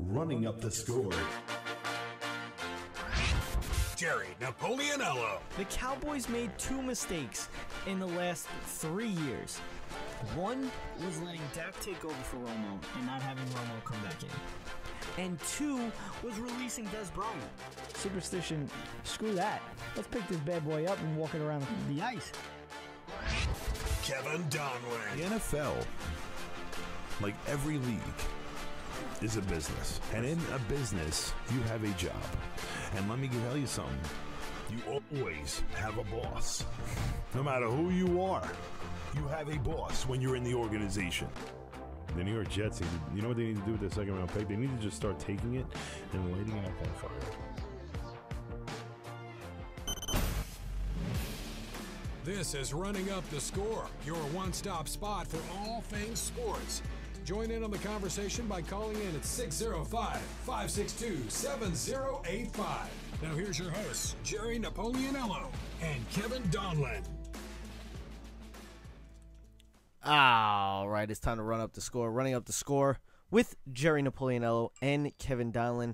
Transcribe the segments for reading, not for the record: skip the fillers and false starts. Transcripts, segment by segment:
running up the score. Jerry Napoleonello. The Cowboys made two mistakes in the last 3 years. One was letting Dak take over for Romo and not having Romo come back in. And two was releasing Dez Bryant. Superstition, screw that. Let's pick this bad boy up and walk it around the ice. Kevin Donlin. The NFL, like every league, is a business. And in a business, you have a job. And let me tell you something. You always have a boss. No matter who you are, you have a boss when you're in the organization. The New York Jets, you know what they need to do with their second round pick? They need to just start taking it and lighting it up on fire. This is Running Up the Score, your one-stop spot for all things sports. Join in on the conversation by calling in at 605-562-7085. Now here's your hosts, Jerry Napoleonello and Kevin Donlin. All right, it's time to run up the score. Running up the score with Jerry Napoleonello and Kevin Donlin.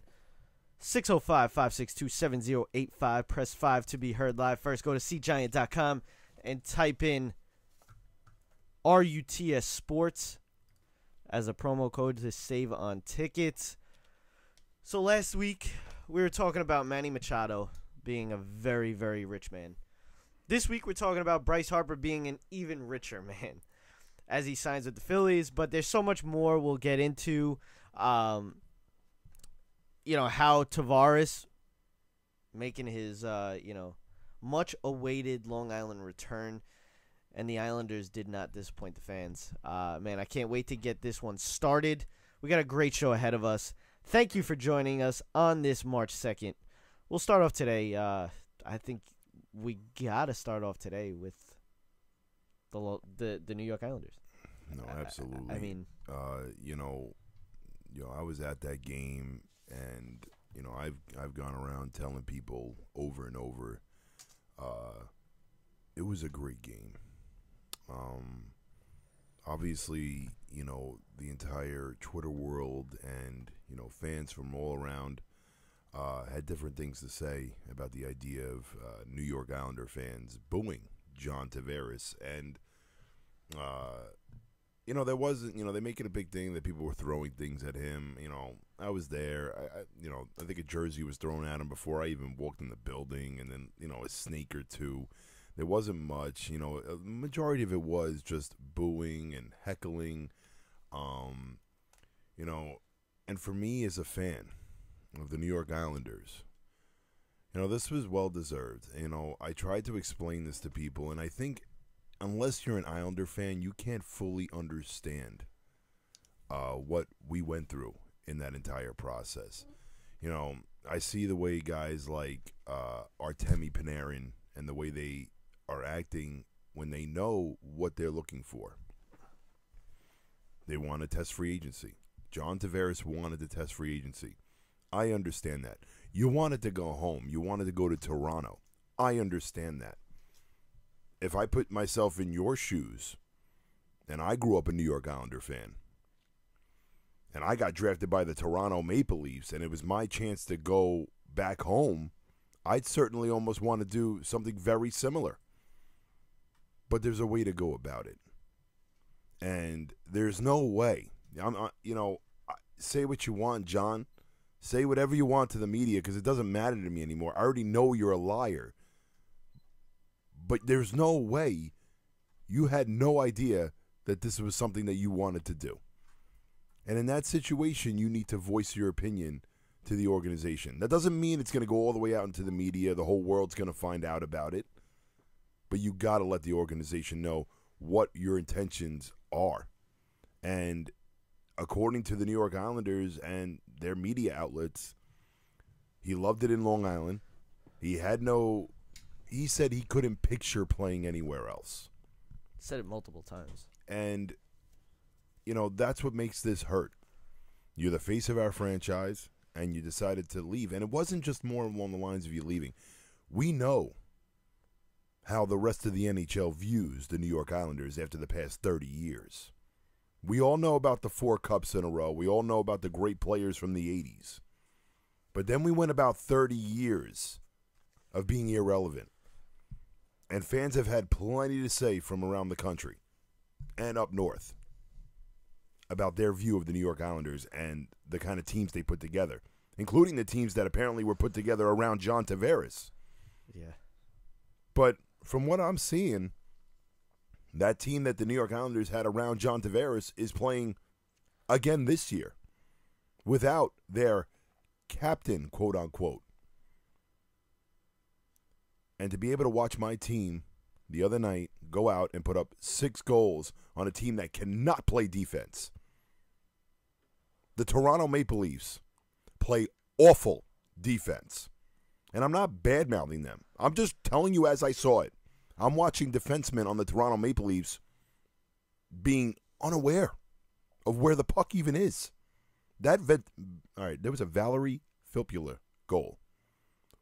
605-562-7085. Press 5 to be heard live. First, go to SeatGiant.com and type in RUTS Sports as a promo code to save on tickets. So last week, we were talking about Manny Machado being a very, very rich man. This week, we're talking about Bryce Harper being an even richer man as he signs with the Phillies. But there's so much more we'll get into. How Tavares making his, much-awaited Long Island return. And the Islanders did not disappoint the fans. I can't wait to get this one started. We got a great show ahead of us. Thank you for joining us on this March 2nd. We'll start off today. I think we got to start off today with the New York Islanders. No, absolutely. I was at that game, and I've gone around telling people over and over, it was a great game. Obviously, the entire Twitter world and, fans from all around had different things to say about the idea of New York Islander fans booing John Tavares. And, there wasn't, they make it a big thing that people were throwing things at him. I was there. I think a jersey was thrown at him before I even walked in the building, and then, a snake or two. There wasn't much, a majority of it was just booing and heckling, and for me as a fan of the New York Islanders, this was well-deserved. I tried to explain this to people, and I think unless you're an Islander fan, you can't fully understand what we went through in that entire process. I see the way guys like Artemi Panarin and the way they are acting when they know what they're looking for. They want to test free agency. John Tavares wanted to test free agency. I understand that. You wanted to go home. You wanted to go to Toronto. I understand that. If I put myself in your shoes, and I grew up a New York Islander fan, and I got drafted by the Toronto Maple Leafs, and it was my chance to go back home, I'd certainly almost want to do something very similar. But there's a way to go about it. And there's no way. Say what you want, John. Say whatever you want to the media, because it doesn't matter to me anymore. I already know you're a liar. But there's no way you had no idea that this was something that you wanted to do. And in that situation, you need to voice your opinion to the organization. That doesn't mean it's going to go all the way out into the media. The whole world's going to find out about it. But you got to let the organization know what your intentions are. And according to the New York Islanders and their media outlets, he loved it in Long Island. He said he couldn't picture playing anywhere else. Said it multiple times. And, that's what makes this hurt. You're the face of our franchise, and you decided to leave. And it wasn't just more along the lines of you leaving. We know how the rest of the NHL views the New York Islanders after the past 30 years. We all know about the 4 cups in a row. We all know about the great players from the 80s. But then we went about 30 years of being irrelevant. And fans have had plenty to say from around the country and up north about their view of the New York Islanders and the kind of teams they put together, including the teams that apparently were put together around John Tavares. Yeah. But from what I'm seeing, that team that the New York Islanders had around John Tavares is playing again this year without their captain, quote unquote. And to be able to watch my team the other night go out and put up 6 goals on a team that cannot play defense. The Toronto Maple Leafs play awful defense. And I'm not bad-mouthing them. I'm just telling you as I saw it. I'm watching defensemen on the Toronto Maple Leafs being unaware of where the puck even is. All right, there was a Valerie Filppula goal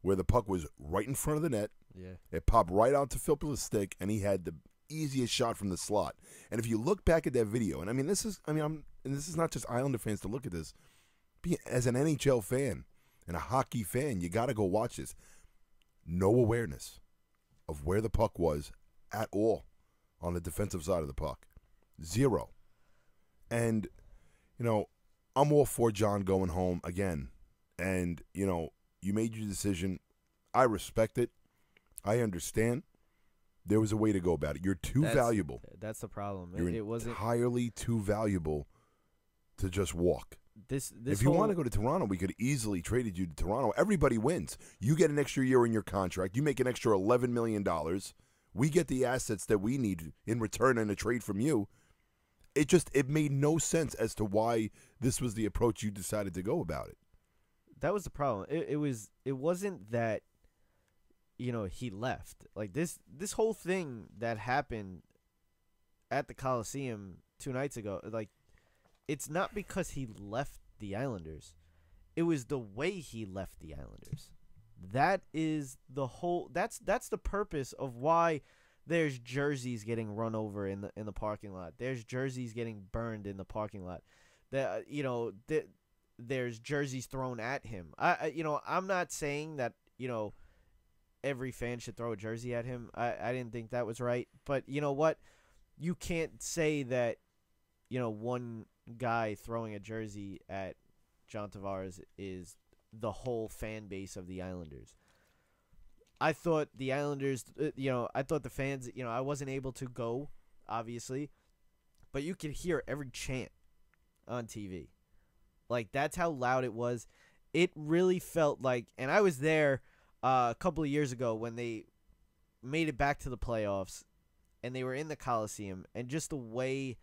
where the puck was right in front of the net. Yeah. It popped right onto Filppula's stick, and he had the easiest shot from the slot. And if you look back at that video, and this is not just Islander fans to look at this. As an NHL fan and a hockey fan, you got to go watch this. No awareness of where the puck was at all on the defensive side of the puck. 0. And, I'm all for John going home again. And, you made your decision. I respect it. I understand. There was a way to go about it. You're too valuable. That's the problem. You're it wasn't entirely too valuable to just walk. This if you want to go to Toronto, we could easily traded you to Toronto. Everybody wins. You get an extra year in your contract. You make an extra $11 million. We get the assets that we need in return in a trade from you. It made no sense as to why this was the approach you decided to go about it. That was the problem. It wasn't that he left. Like this whole thing that happened at the Coliseum 2 nights ago, like, it's not because he left the Islanders. It was the way he left the Islanders. That is the whole. That's the purpose of why there's jerseys getting run over in the parking lot. There's jerseys getting burned in the parking lot. There's jerseys thrown at him. I'm not saying that every fan should throw a jersey at him. I didn't think that was right. But you know what? You can't say that one guy throwing a jersey at John Tavares is the whole fan base of the Islanders. I thought the Islanders, I thought the fans, I wasn't able to go, obviously, but you could hear every chant on TV. Like, that's how loud it was. It really felt like, and I was there a couple of years ago when they made it back to the playoffs, and they were in the Coliseum, and just the way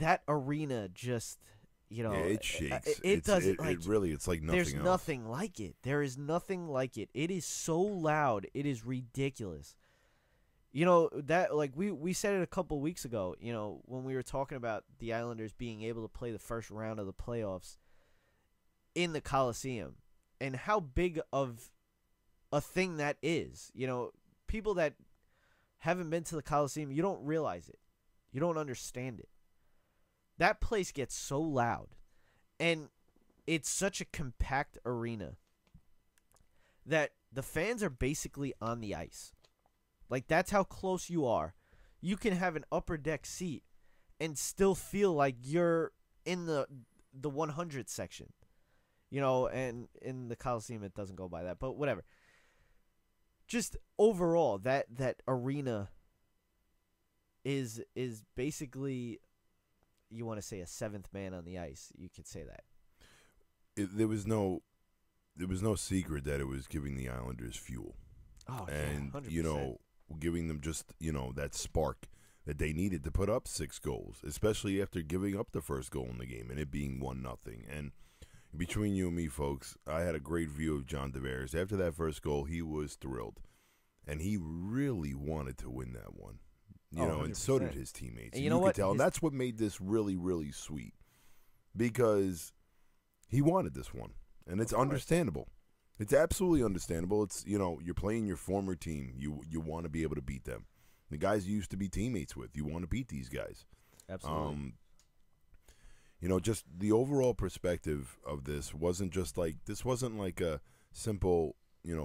that arena just, it shakes. It doesn't. It's like nothing there's else. nothing like it. There is nothing like it. It is so loud. It is ridiculous. That, like, we said it a couple weeks ago, when we were talking about the Islanders being able to play the first round of the playoffs in the Coliseum and how big of a thing that is. People that haven't been to the Coliseum, you don't realize it. You don't understand it. That place gets so loud, and it's such a compact arena that the fans are basically on the ice. Like, that's how close you are. You can have an upper deck seat and still feel like you're in the 100 section. And in the Coliseum it doesn't go by that, but whatever. Just overall, that arena is basically, you want to say, a seventh man on the ice. You could say that. There was no secret that it was giving the Islanders fuel. Oh, and yeah, 100%. Giving them just that spark that they needed to put up 6 goals, especially after giving up the first goal in the game and it being 1-0. And between you and me, folks, I had a great view of John Tavares. After that first goal, he was thrilled, and he really wanted to win that one. And so did his teammates. And you know what? Could tell, and that's what made this really, really sweet, because he wanted this one, and it's understandable. It's absolutely understandable. It's you're playing your former team. You want to be able to beat them. The guys you used to be teammates with. You want to beat these guys. Absolutely. Just the overall perspective of this wasn't like a simple,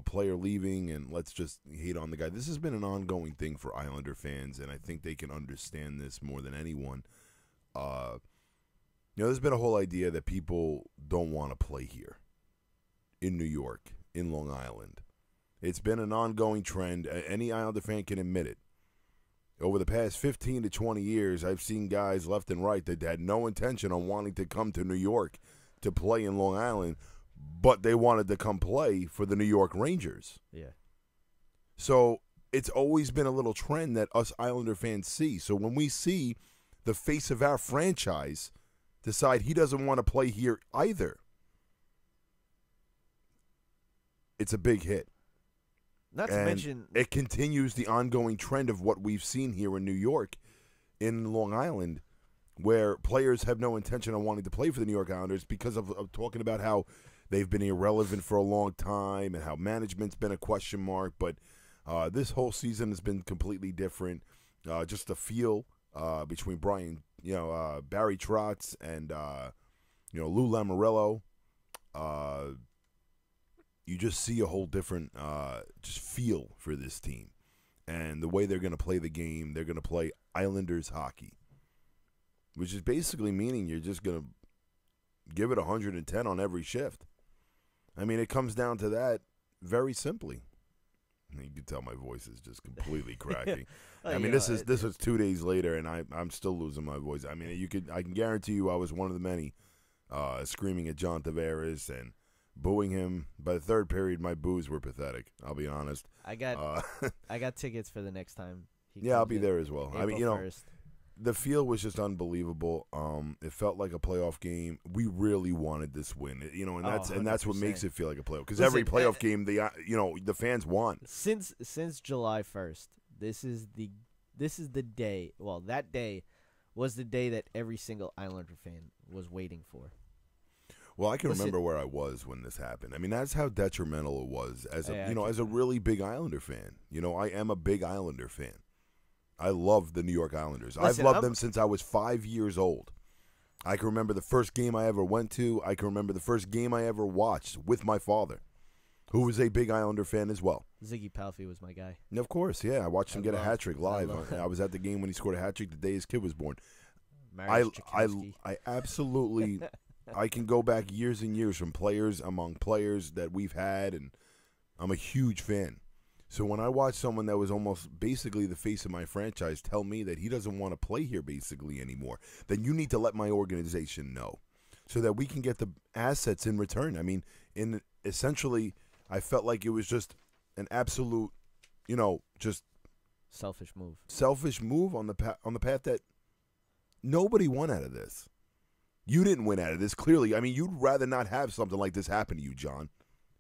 player leaving and let's just hate on the guy. This has been an ongoing thing for Islander fans, and I think they can understand this more than anyone. There's been a whole idea that people don't want to play here in New York, in Long Island. It's been an ongoing trend. Any Islander fan can admit it. Over the past 15 to 20 years, I've seen guys left and right that had no intention on wanting to come to New York to play in Long Island, but they wanted to come play for the New York Rangers. Yeah. So it's always been a little trend that us Islander fans see. So when we see the face of our franchise decide he doesn't want to play here either, it's a big hit. Not to And mention, it continues the ongoing trend of what we've seen here in New York, in Long Island, where players have no intention of wanting to play for the New York Islanders because of talking about how they've been irrelevant for a long time and how management's been a question mark. But this whole season has been completely different. Just the feel between Barry Trotz and Lou Lamoriello. You just see a whole different just feel for this team. And the way they're going to play the game, they're going to play Islanders hockey, which is basically meaning you're just going to give it 110 on every shift. I mean, it comes down to that very simply. You can tell my voice is just completely cracking. I mean, this was 2 days later, and I'm still losing my voice. I mean, I can guarantee you I was one of the many screaming at John Tavares and booing him. By the third period, my boos were pathetic. I'll be honest. I got tickets for the next time. Yeah, I'll be there as well. April I mean, 1st. The feel was just unbelievable. It felt like a playoff game. We really wanted this win, and that's what 100%. makes it feel like a playoff. Because Listen, every playoff game, the fans want. Since July 1st, this is the day. Well, that day was the day that every single Islander fan was waiting for. Well, I can Listen, remember where I was when this happened. I mean, that's how detrimental it was as Yeah, as a really big Islander fan. I am a big Islander fan. I love the New York Islanders. Listen, I've loved them since I was 5 years old. I can remember the first game I ever went to. I can remember the first game I ever watched with my father, who was a big Islander fan as well. Ziggy Palffy was my guy. And of course, yeah. I watched him get a love- hat trick live. I I was at the game when he scored a hat trick the day his kid was born. Mariusz Czerkawski. I absolutely I can go back years and years from among players that we've had, and I'm a huge fan. So when I watch someone that was almost basically the face of my franchise tell me that he doesn't want to play here basically anymore, then you need to let my organization know so that we can get the assets in return. I mean, essentially, I felt like it was just an absolute, just Selfish move on the path that nobody won out of this. You didn't win out of this, clearly. I mean, you'd rather not have something like this happen to you, John.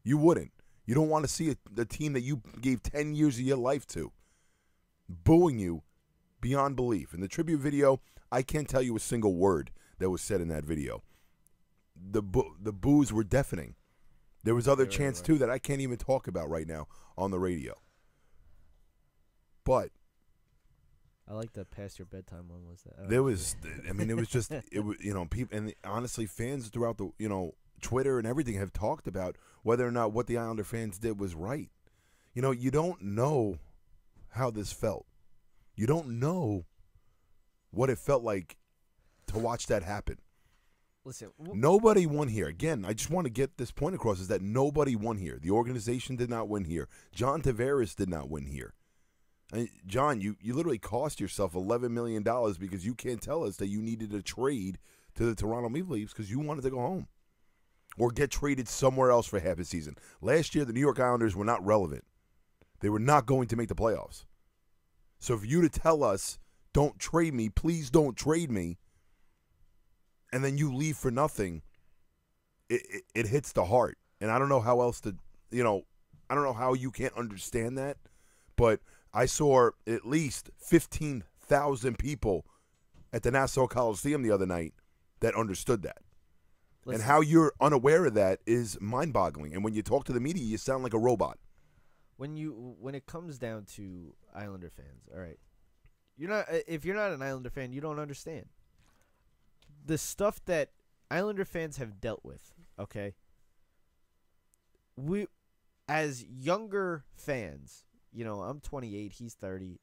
You wouldn't. You don't want to see the team that you gave 10 years of your life to booing you beyond belief. In the tribute video, I can't tell you a single word that was said in that video. The boos were deafening. There was other chants, too, that I can't even talk about right now on the radio. But I like the past your bedtime one. Was that? there was, I mean, it was just, people, and honestly, fans throughout the, Twitter and everything have talked about whether or not what the Islander fans did was right. You don't know how this felt. You don't know what it felt like to watch that happen. Listen, Nobody won here. Again, I just want to get this point across, is that nobody won here. The organization did not win here. John Tavares did not win here. John, you literally cost yourself $11 million because you can't tell us that you needed a trade to the Toronto Maple Leafs because you wanted to go home or get traded somewhere else for half a season. Last year, the New York Islanders were not relevant. They were not going to make the playoffs. So for you to tell us, don't trade me, please don't trade me, and then you leave for nothing, it hits the heart. And I don't know how else to, I don't know how you can't understand that, but I saw at least 15,000 people at the Nassau Coliseum the other night that understood that. listen, And how you're unaware of that is mind-boggling. And when you talk to the media, you sound like a robot. when it comes down to Islander fans, all right, if you're not an Islander fan, you don't understand the stuff that Islander fans have dealt with. Okay, we as younger fans, I'm 28, he's 30.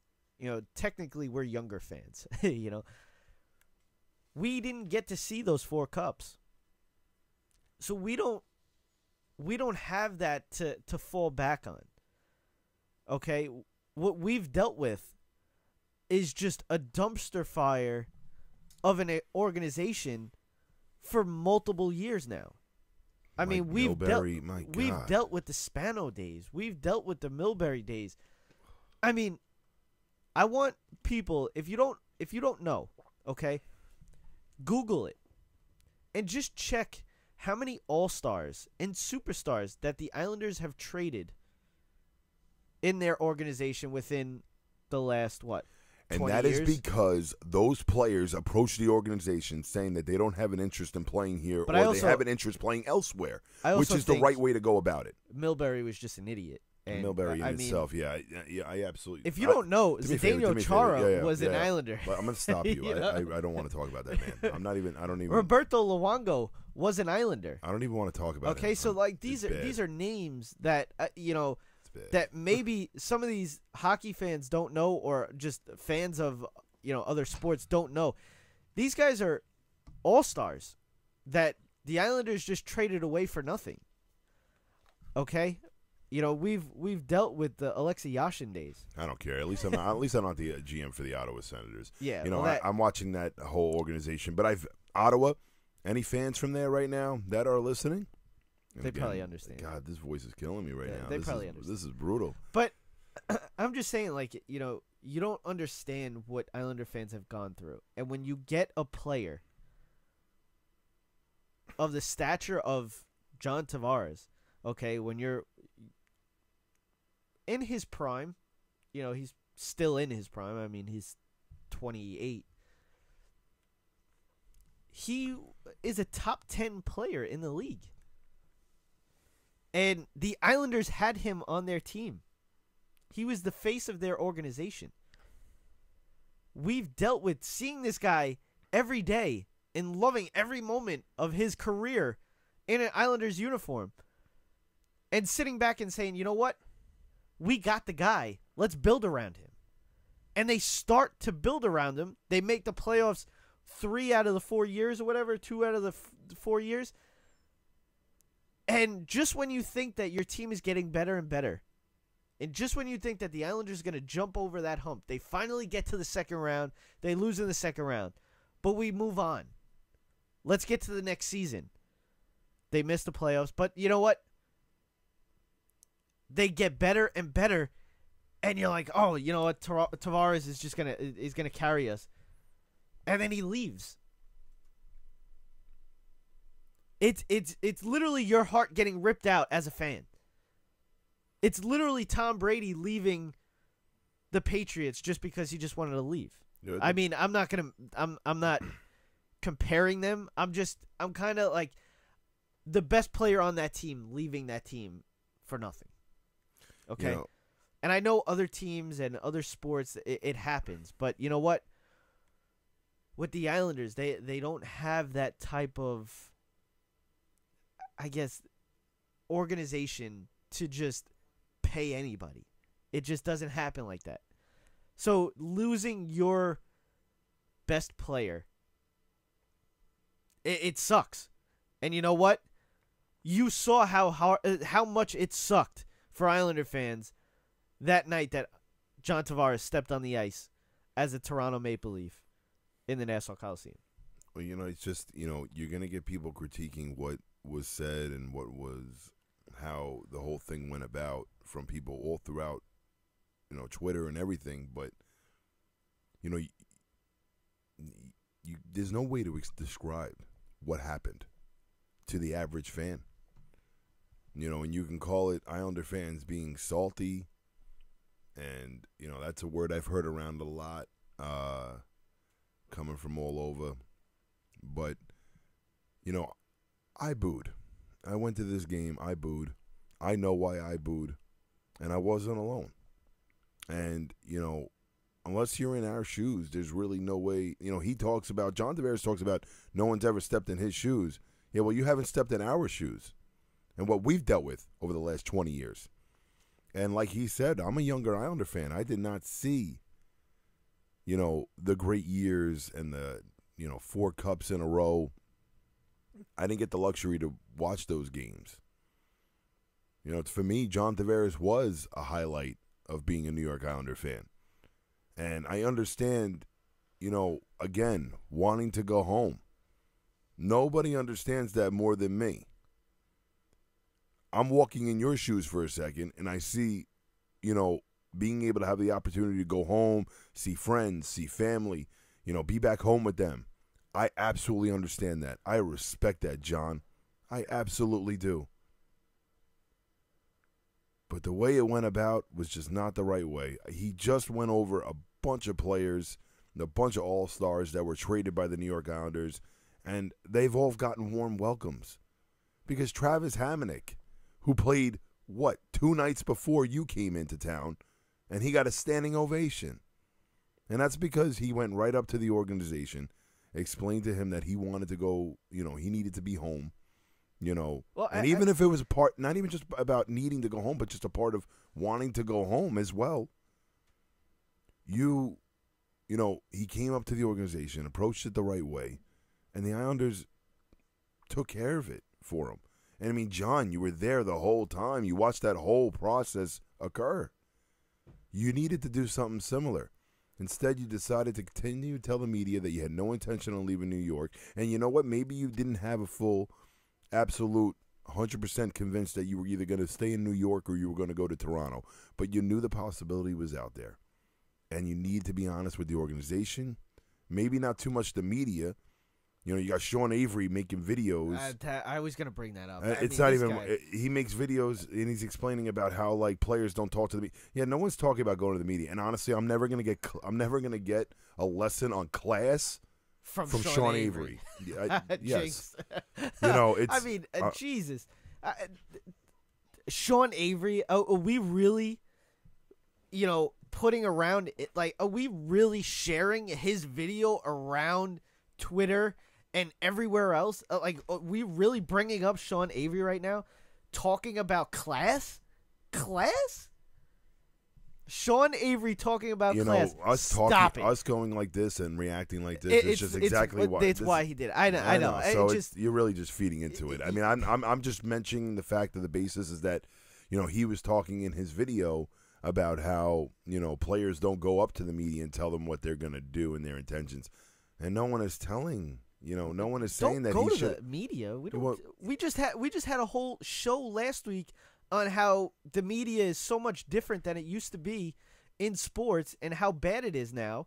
Technically we're younger fans. We didn't get to see those 4 cups, so we don't have that to fall back on. Okay, what we've dealt with is just a dumpster fire of an organization for multiple years now. I mean, we've dealt with the Spano days. We've dealt with the Milbury days. I mean, I want people, if you don't know, okay, Google it and just check how many all-stars and superstars that the Islanders have traded in their organization within the last, 20 And that years? is because those players approach the organization saying that they don't have an interest in playing here, But or they have an interest playing elsewhere, which is the think right way to go about it. Milbury was just an idiot. And Milbury I in mean, itself, I absolutely. if you don't know, do me a favor, Zdeno Chara was an yeah. Islander. But I'm going to stop you. You know? I don't want to talk about that man. I don't even. Roberto Luongo was an Islander. I don't even want to talk about it. Okay, so these are names that that maybe some of these hockey fans don't know, or just fans of other sports don't know. These guys are all-stars that the Islanders just traded away for nothing. Okay, we've dealt with the Alexei Yashin days. I don't care. At least I'm not the GM for the Ottawa Senators. Yeah, I'm watching that whole organization. But Ottawa. Any fans from there right now that are listening? They probably understand. God, this voice is killing me right now. They probably understand. This is brutal. But I'm just saying, you don't understand what Islander fans have gone through. And when you get a player of the stature of John Tavares, okay, when you're in his prime, he's still in his prime. I mean, he's 28. He is a top 10 player in the league. And the Islanders had him on their team. He was the face of their organization. We've dealt with seeing this guy every day and loving every moment of his career in an Islanders uniform. And sitting back and saying, you know what? We got the guy. Let's build around him. And they start to build around him. They make the playoffs 3 out of the 4 years or whatever, 2 out of the 4 years. And just when you think that your team is getting better and better, and just when you think that the Islanders are going to jump over that hump, they finally get to the second round. They lose in the second round. But we move on. Let's get to the next season. They miss the playoffs. But you know what? They get better and better. And you're like, oh, you know what? Tavares is just going to carry us. And then he leaves. It's literally your heart getting ripped out as a fan. It's literally Tom Brady leaving the Patriots just because he just wanted to leave. Yeah, I mean, I'm not comparing them. I'm kind of like the best player on that team leaving that team for nothing. Okay? And I know other teams and other sports, it happens. But you know what? With the Islanders, they don't have that type of, I guess, organization to just pay anybody. It just doesn't happen like that. So losing your best player, it sucks. And you know what? You saw how much it sucked for Islander fans that night that John Tavares stepped on the ice as a Toronto Maple Leaf in the Nassau Coliseum. Well, it's just, you're going to get people critiquing what was said and how the whole thing went about from people all throughout, Twitter and everything. But, there's no way to describe what happened to the average fan. And you can call it Islander fans being salty. And, that's a word I've heard around a lot, coming from all over. But, I booed. I went to this game. I booed. I know why I booed. And I wasn't alone. And, unless you're in our shoes, there's really no way. You know, John Tavares talks about no one's ever stepped in his shoes. Yeah, well, you haven't stepped in our shoes and what we've dealt with over the last 20 years. And like he said, I'm a younger Islander fan. I did not see, the great years and the, 4 cups in a row. I didn't get the luxury to watch those games. For me, John Tavares was a highlight of being a New York Islander fan. And I understand, again, wanting to go home. Nobody understands that more than me. I'm walking in your shoes for a second, and I see, being able to have the opportunity to go home, see friends, see family, be back home with them. I absolutely understand that. I respect that, John. I absolutely do. But the way it went about was just not the right way. He just went over a bunch of players, a bunch of all-stars that were traded by the New York Islanders, and they've all gotten warm welcomes. Because Travis Hamonic, who played, 2 nights before you came into town, and he got a standing ovation. And that's because he went right up to the organization, explained to him that he wanted to go, he needed to be home. Well, and even if it was a part, not even just about needing to go home, but just a part of wanting to go home as well. He came up to the organization, approached it the right way, and the Islanders took care of it for him. And I mean, John, you were there the whole time. You watched that whole process occur. You needed to do something similar. Instead, you decided to continue to tell the media that you had no intention of leaving New York. And you know what? Maybe you didn't have a full, absolute 100% convinced that you were either going to stay in New York or you were going to go to Toronto. But you knew the possibility was out there. And you need to be honest with the organization. Maybe not too much the media. You got Sean Avery making videos. I was going to bring that up. He makes videos and he's explaining about how players don't talk to the media. Yeah, no one's talking about going to the media. And honestly, I'm never going to get a lesson on class from Sean Avery. Yes. It's Jesus. Sean Avery, are we really putting around it, are we really sharing his video around Twitter and everywhere else? Are we really bringing up Sean Avery right now, talking about class? Sean Avery talking about class. Us going like this and reacting like this is just exactly why. It's why he did. I know. So you're really just feeding into it. I mean, I'm just mentioning the fact that the basis is that, he was talking in his video about how, players don't go up to the media and tell them what they're going to do and their intentions. And no one is telling, no one is saying that he should. Don't go to the media. We just had a whole show last week on how the media is so much different than it used to be in sports and how bad it is now.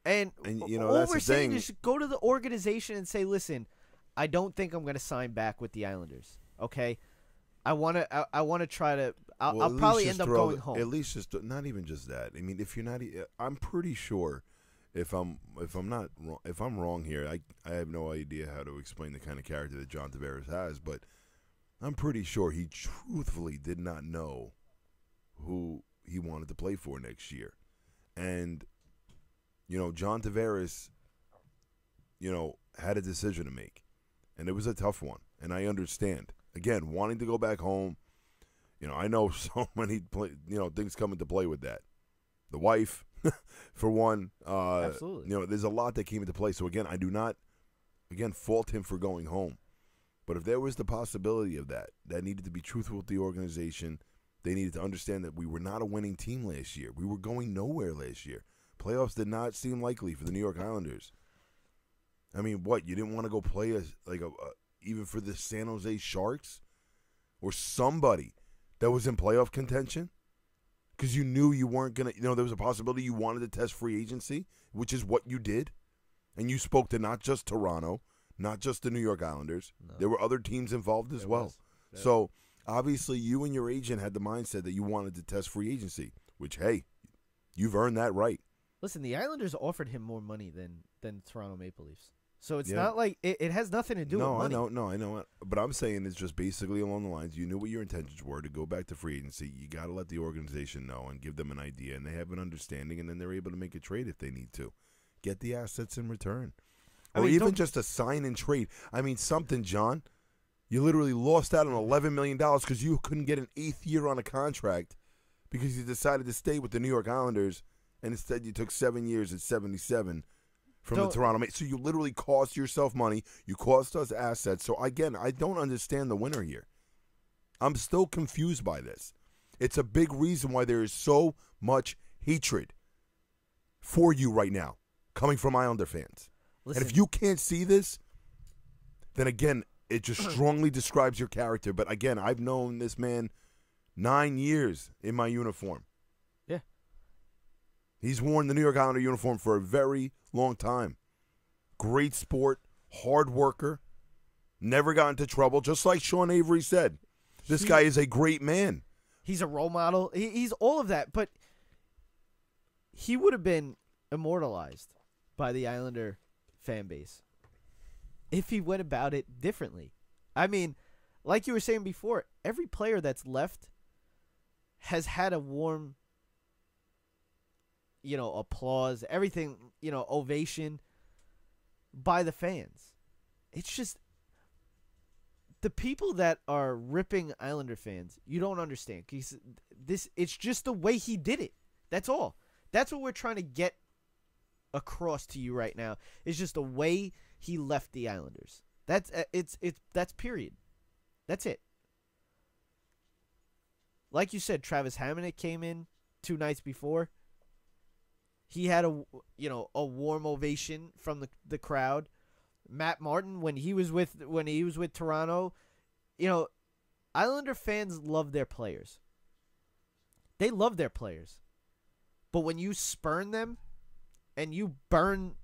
And all that's we're the saying thing. is go to the organization and say, listen, I don't think I'm going to sign back with the Islanders. Okay, I want to try to. I'll probably end up going home. At least just not even just that. I mean, if you're not, I'm pretty sure. If I'm wrong here, I have no idea how to explain the kind of character that John Tavares has, but I'm pretty sure he truthfully did not know who he wanted to play for next year. And John Tavares had a decision to make, and it was a tough one, and I understand. Again, wanting to go back home, I know so many things come into play with that. The wife, for one, absolutely. There's a lot that came into play. So again, I do not, fault him for going home. But if there was the possibility of that needed to be truthful with the organization. They needed to understand that we were not a winning team last year. We were going nowhere last year. Playoffs did not seem likely for the New York Islanders. I mean, what, you didn't want to go play even for the San Jose Sharks or somebody that was in playoff contention? Because you knew you weren't going to, there was a possibility you wanted to test free agency, which is what you did. And you spoke to not just Toronto, not just the New York Islanders. No. There were other teams involved as well. Yeah. So, obviously, you and your agent had the mindset that you wanted to test free agency, which, hey, you've earned that right. Listen, the Islanders offered him more money than Toronto Maple Leafs. So it's Yeah. not like it has nothing to do with money. I know it. But I'm saying it's just basically along the lines. You knew what your intentions were to go back to free agency. You got to let the organization know and give them an idea, and they have an understanding, and then they're able to make a trade if they need to. Get the assets in return. I Or mean, even don't- just a sign and trade. I mean, something, John. You literally lost out on $11 million because you couldn't get an 8th year on a contract because you decided to stay with the New York Islanders, and instead you took 7 years at 77 from the Don't- Toronto Maple. So you literally cost yourself money. You cost us assets. So, again, I don't understand the winner here. I'm still confused by this. It's a big reason why there is so much hatred for you right now coming from Islander fans. Listen, And if you can't see this, then again, it just strongly describes your character. But again, I've known this man 9 years in my uniform. Yeah. He's worn the New York Islander uniform for a very long time. Great sport, hard worker, never got into trouble, just like Sean Avery said. This guy is a great man. he's a role model. He's all of that, but he would have been immortalized by the Islander fan base if he went about it differently. I mean, like you were saying before, every player that's left has had a warm, applause, everything, ovation by the fans. It's just the people that are ripping Islander fans, you don't understand. 'Cause it's just the way he did it. That's all. That's what we're trying to get across to you right now. It's just the way he left the Islanders. That's that's period. That's it. Like you said, Travis Hamonic came in 2 nights before. He had a warm ovation from the crowd. Matt Martin when he was with Toronto, Islander fans love their players. They love their players. But when you spurn them and you burn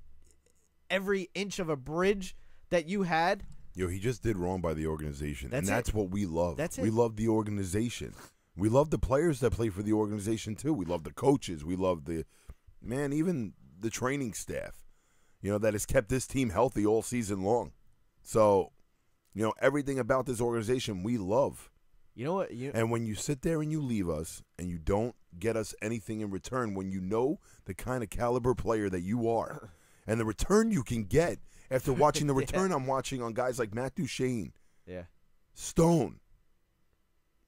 every inch of a bridge that you had, He just did wrong by the organization. That's and that's it. what we love. That's We it. love the organization. We love the players that play for the organization, too. We love the coaches. We love even the training staff, that has kept this team healthy all season long. So, everything about this organization we love. you know what? And when you sit there and you leave us and you don't get us anything in return, when you know the kind of caliber player that you are and the return you can get after watching the return I'm watching on guys like Matt Duchene, Yeah. Stone,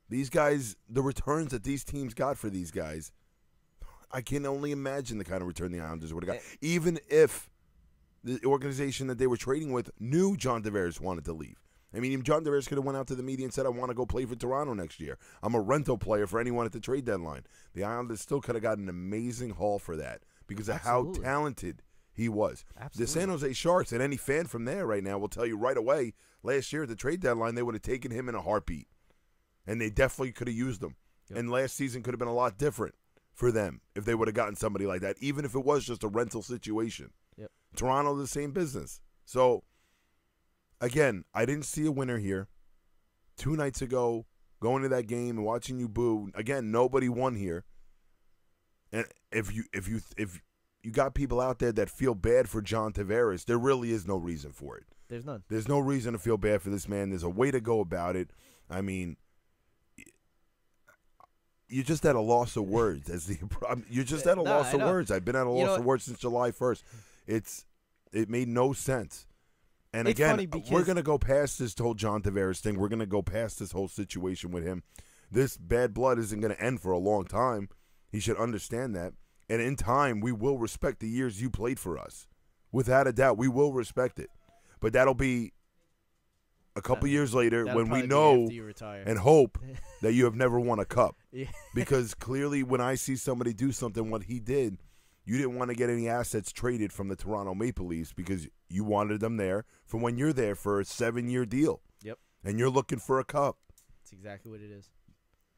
these guys, the returns that these teams got for these guys, I can only imagine the kind of return the Islanders would have got, even if the organization that they were trading with knew John Tavares wanted to leave. I mean, even John Tavares could have went out to the media and said, I want to go play for Toronto next year. I'm a rental player for anyone at the trade deadline. The Islanders still could have got an amazing haul for that because of Absolutely. how talented he was. Absolutely. The San Jose Sharks and any fan from there right now will tell you right away, last year at the trade deadline, they would have taken him in a heartbeat. And they definitely could have used him. Yep. And last season could have been a lot different for them if they would have gotten somebody like that, even if it was just a rental situation. Yep. Toronto, the same business. So, again, I didn't see a winner here. 2 nights ago, going to that game and watching you boo, again, nobody won here. And if you got people out there that feel bad for John Tavares, there really is no reason for it. There's none. There's no reason to feel bad for this man. There's a way to go about it. I mean, you're just at a loss of words. You're just at a No, loss I of know. words. I've been at a You loss know- of words since July 1st. It made no sense. And It's again, funny we're because- going to go past this whole John Tavares thing. We're going to go past this whole situation with him. This bad blood isn't going to end for a long time. He should understand that. And in time, we will respect the years you played for us. Without a doubt, we will respect it. But that'll be a couple years later That'll when we probably be know after you retire. and hope that you have never won a cup. Yeah. Because clearly when I see somebody do something what he did, you didn't want to get any assets traded from the Toronto Maple Leafs because you wanted them there for when you're there for a 7-year deal. Yep. And you're looking for a cup. That's exactly what it is.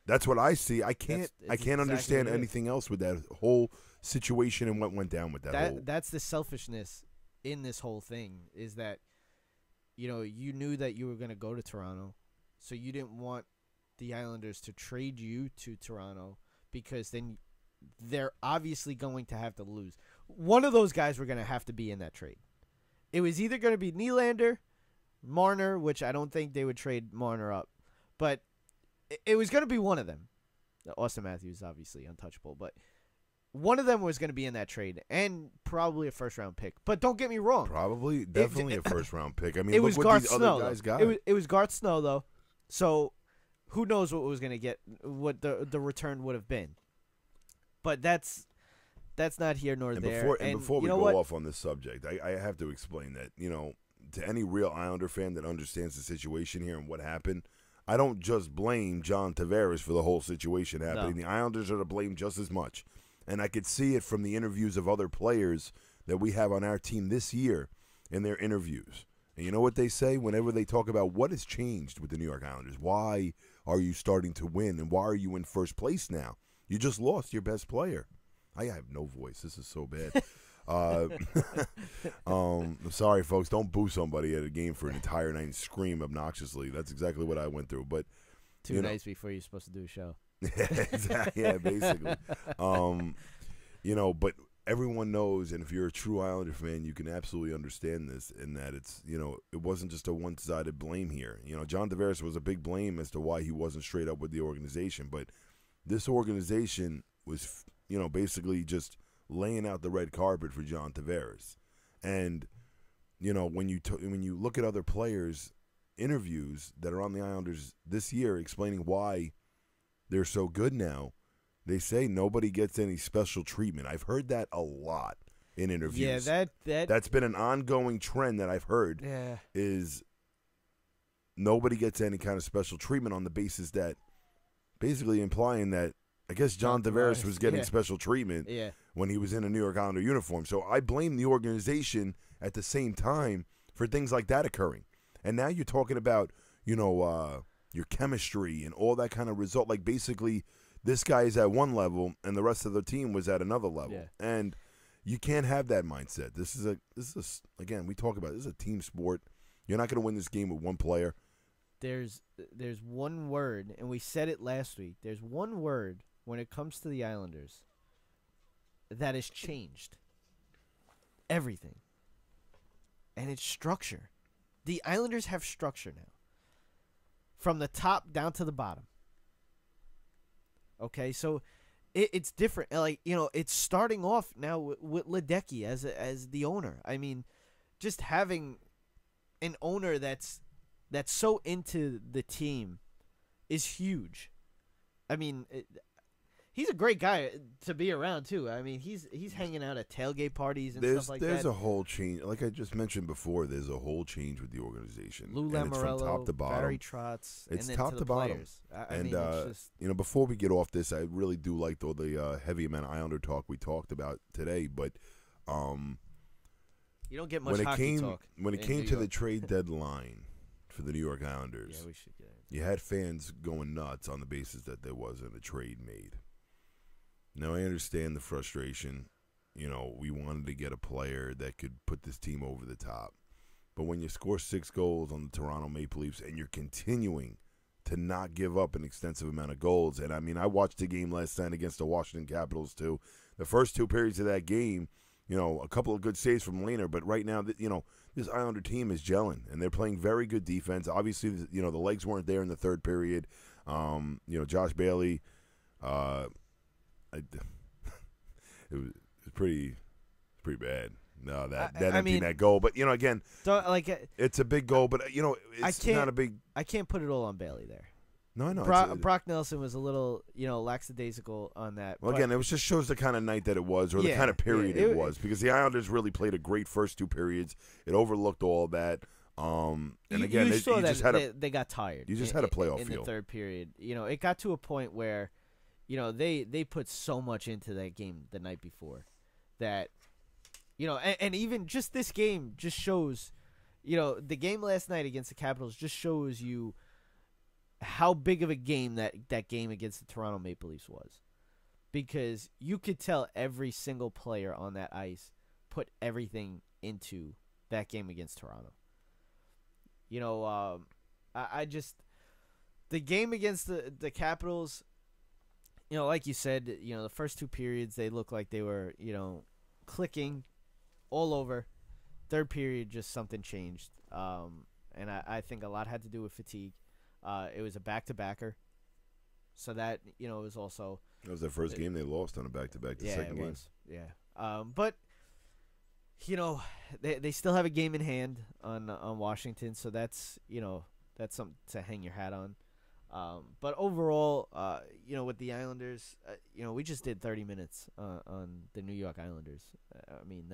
That's what I see. I can't It's exactly understand what it is. anything else with that whole situation and what went down with that whole. That's the selfishness in this whole thing is that you knew that you were going to go to Toronto, so you didn't want the Islanders to trade you to Toronto because then they're obviously going to have to lose. One of those guys were going to have to be in that trade. it was either going to be Nylander, Marner, which I don't think they would trade Marner up, but it was going to be one of them. Austin Matthews, obviously untouchable, but one of them was going to be in that trade, and probably a first-round pick. But don't get me wrong. Probably, definitely a first-round pick. I mean, It look was what Garth these Snow. other guys got. It was Garth Snow, though. So who knows what was going to get, what the return would have been. But that's not here nor there. Before we you know go what? off on this subject, I have to explain that, to any real Islander fan that understands the situation here and what happened, I don't just blame John Tavares for the whole situation happening. No. The Islanders are to blame just as much. And I could see it from the interviews of other players that we have on our team this year in their interviews. And you know what they say whenever they talk about what has changed with the New York Islanders? Why are you starting to win, and why are you in first place now? You just lost your best player. I have no voice. This is so bad. I'm sorry, folks. Don't boo somebody at a game for an entire night and scream obnoxiously. That's exactly what I went through. But Two nights before you're supposed to do a show. Exactly. Yeah, basically. But everyone knows, and if you're a true Islander fan, you can absolutely understand this, in that it's, it wasn't just a one-sided blame here. John Tavares was a big blame as to why he wasn't straight up with the organization, but this organization was, basically just laying out the red carpet for John Tavares. And, when you look at other players' interviews that are on the Islanders this year explaining why they're so good now, they say nobody gets any special treatment. I've heard that a lot in interviews. Yeah, that's been an ongoing trend that I've heard. Yeah. Is nobody gets any kind of special treatment, on the basis that, basically implying that, I guess John Tavares was getting special treatment when he was in a New York Islander uniform. So I blame the organization at the same time for things like that occurring. And now you're talking about, your chemistry and all that kind of result. Like, basically, this guy is at one level and the rest of the team was at another level. Yeah. And you can't have that mindset. This is again, we talk about, this is a team sport. You're not going to win this game with one player. There's one word, and we said it last week. There's one word when it comes to the Islanders that has changed everything. And it's structure. The Islanders have structure now. From the top down to the bottom. Okay, so it's different. Like, it's starting off now with Ledecky as the owner. I mean, just having an owner that's so into the team is huge. I mean, he's a great guy to be around too. I mean, he's hanging out at tailgate parties and stuff like that. There's a whole change, like I just mentioned before. There's a whole change with the organization. Lou and it's from Lamoriello, top to bottom. Barry Trotz, It's and then top to to the bottom. players. I mean, it's just, before we get off this, I really do like the heavy amount of Islander talk we talked about today. But you don't get much hockey talk. When it came to the trade deadline for the New York Islanders, yeah, we should get it. You had fans going nuts on the basis that there wasn't a trade made. Now, I understand the frustration. We wanted to get a player that could put this team over the top. But when you score 6 goals on the Toronto Maple Leafs and you're continuing to not give up an extensive amount of goals, and I mean, I watched the game last night against the Washington Capitals too. The first 2 periods of that game, a couple of good saves from Lehner, but right now, this Islander team is gelling, and they're playing very good defense. Obviously, the legs weren't there in the third period. Josh Bailey, it was pretty bad. No, that empty net goal. But again, it's a big goal. But it's not a big. I can't put it all on Bailey there. No, no. Brock Nelson was a little, lackadaisical on that. Well, again, it just shows the kind of night that it was, or the kind of period it was, because the Islanders really played a great first 2 periods. It overlooked all that. And again, you saw that they got tired. You just had a playoff in feel. The third period. It got to a point where, they put so much into that game the night before that, and even just this game just shows, the game last night against the Capitals just shows you how big of a game that game against the Toronto Maple Leafs was. Because you could tell every single player on that ice put everything into that game against Toronto. I just, the game against the Capitals, like you said, the first 2 periods, they looked like they were, clicking all over. third period, just something changed. And I think a lot had to do with fatigue. It was a back-to-backer. So that, was also... That was their first game they lost on a back-to-back. The second game. Yeah. But, they still have a game in hand on Washington, so that's something to hang your hat on. But overall, with the Islanders, we just did 30 minutes on the New York Islanders. I mean,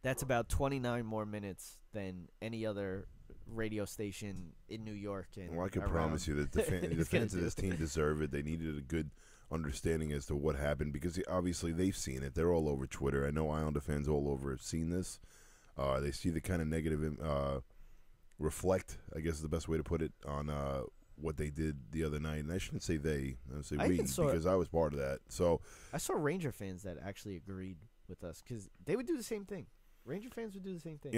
that's about 29 more minutes than any other radio station in New York. And I can promise you that the fans of this team deserve it. They needed a good understanding as to what happened because obviously they've seen it. They're all over Twitter. I know Islander fans all over have seen this. They see the kind of negative reflect, I guess is the best way to put it, on what they did the other night. And I shouldn't say they. I would say we because I was part of that. So I saw Ranger fans that actually agreed with us because they would do the same thing. Ranger fans would do the same thing.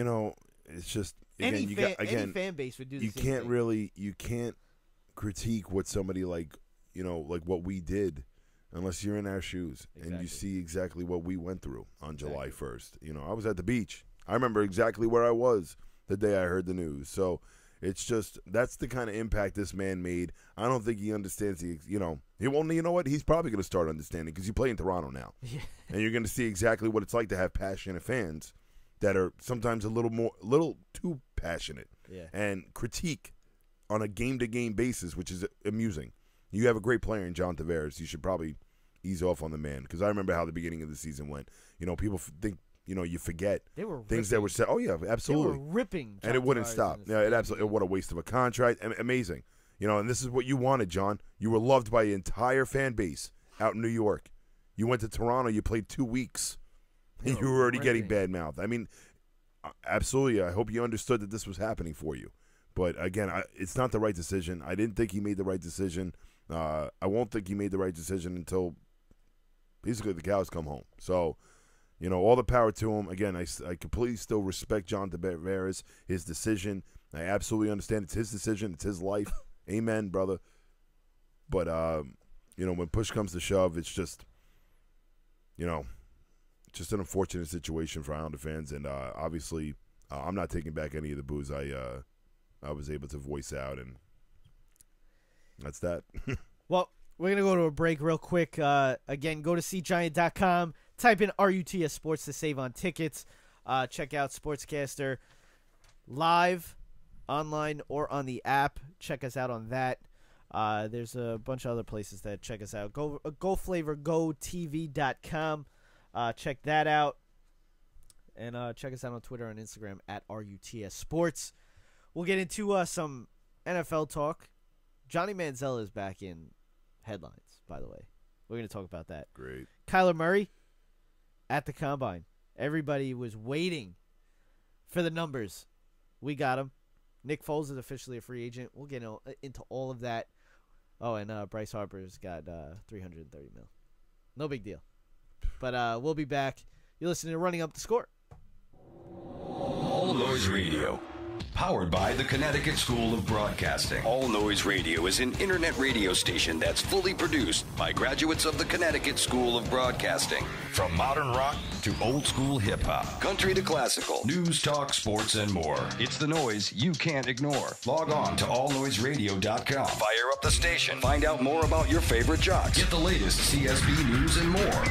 It's just again, any fan base would do the same thing. You can't critique what somebody like what we did unless you're in our shoes and you see exactly what we went through on July 1st. I was at the beach. I remember exactly where I was the day I heard the news. So it's just that's the kind of impact this man made. I don't think he understands he won't. You know what? He's probably going to start understanding because you play in Toronto now, and you're going to see exactly what it's like to have passionate fans that are sometimes a little too passionate and critique on a game-to-game basis, which is amusing. You have a great player in John Tavares. You should probably ease off on the man because I remember how the beginning of the season went. People think you forget things that were said. Oh yeah, absolutely. They were ripping, John and it wouldn't Tavares stop. Yeah, it absolutely. What a waste of a contract. Amazing. And this is what you wanted, John. You were loved by your entire fan base out in New York. You went to Toronto. You played 2 weeks. You were already getting bad mouth. I mean, absolutely. I hope you understood that this was happening for you. But again, it's not the right decision. I didn't think he made the right decision. I won't think he made the right decision until basically the cows come home. So, all the power to him. Again, I completely still respect John Tavares, his decision. I absolutely understand it's his decision. It's his life. Amen, brother. But, when push comes to shove, it's just, just an unfortunate situation for Islander fans, and obviously, I'm not taking back any of the boos I was able to voice out, and that's that. Well, we're gonna go to a break real quick. Again, go to SeatGiant.com, type in RUTS Sports to save on tickets. Check out Sportscaster live, online, or on the app. Check us out on that. There's a bunch of other places that check us out. GoFlavorGoTV.com. Check that out. And check us out on Twitter and Instagram at RUTS Sports. We'll get into some NFL talk. Johnny Manziel is back in headlines, by the way. We're going to talk about that. Great. Kyler Murray at the Combine. Everybody was waiting for the numbers. We got him. Nick Foles is officially a free agent. We'll get into all of that. Oh, and Bryce Harper's got $330 million. No big deal. But we'll be back. You're listening to Running Up the Score. All Noise Radio. Powered by the Connecticut School of Broadcasting. All Noise Radio is an internet radio station that's fully produced by graduates of the Connecticut School of Broadcasting. From modern rock to old school hip hop, country to classical, news, talk, sports, and more. It's the noise you can't ignore. Log on to allnoiseradio.com. Fire up the station. Find out more about your favorite jocks. Get the latest CSB news and more.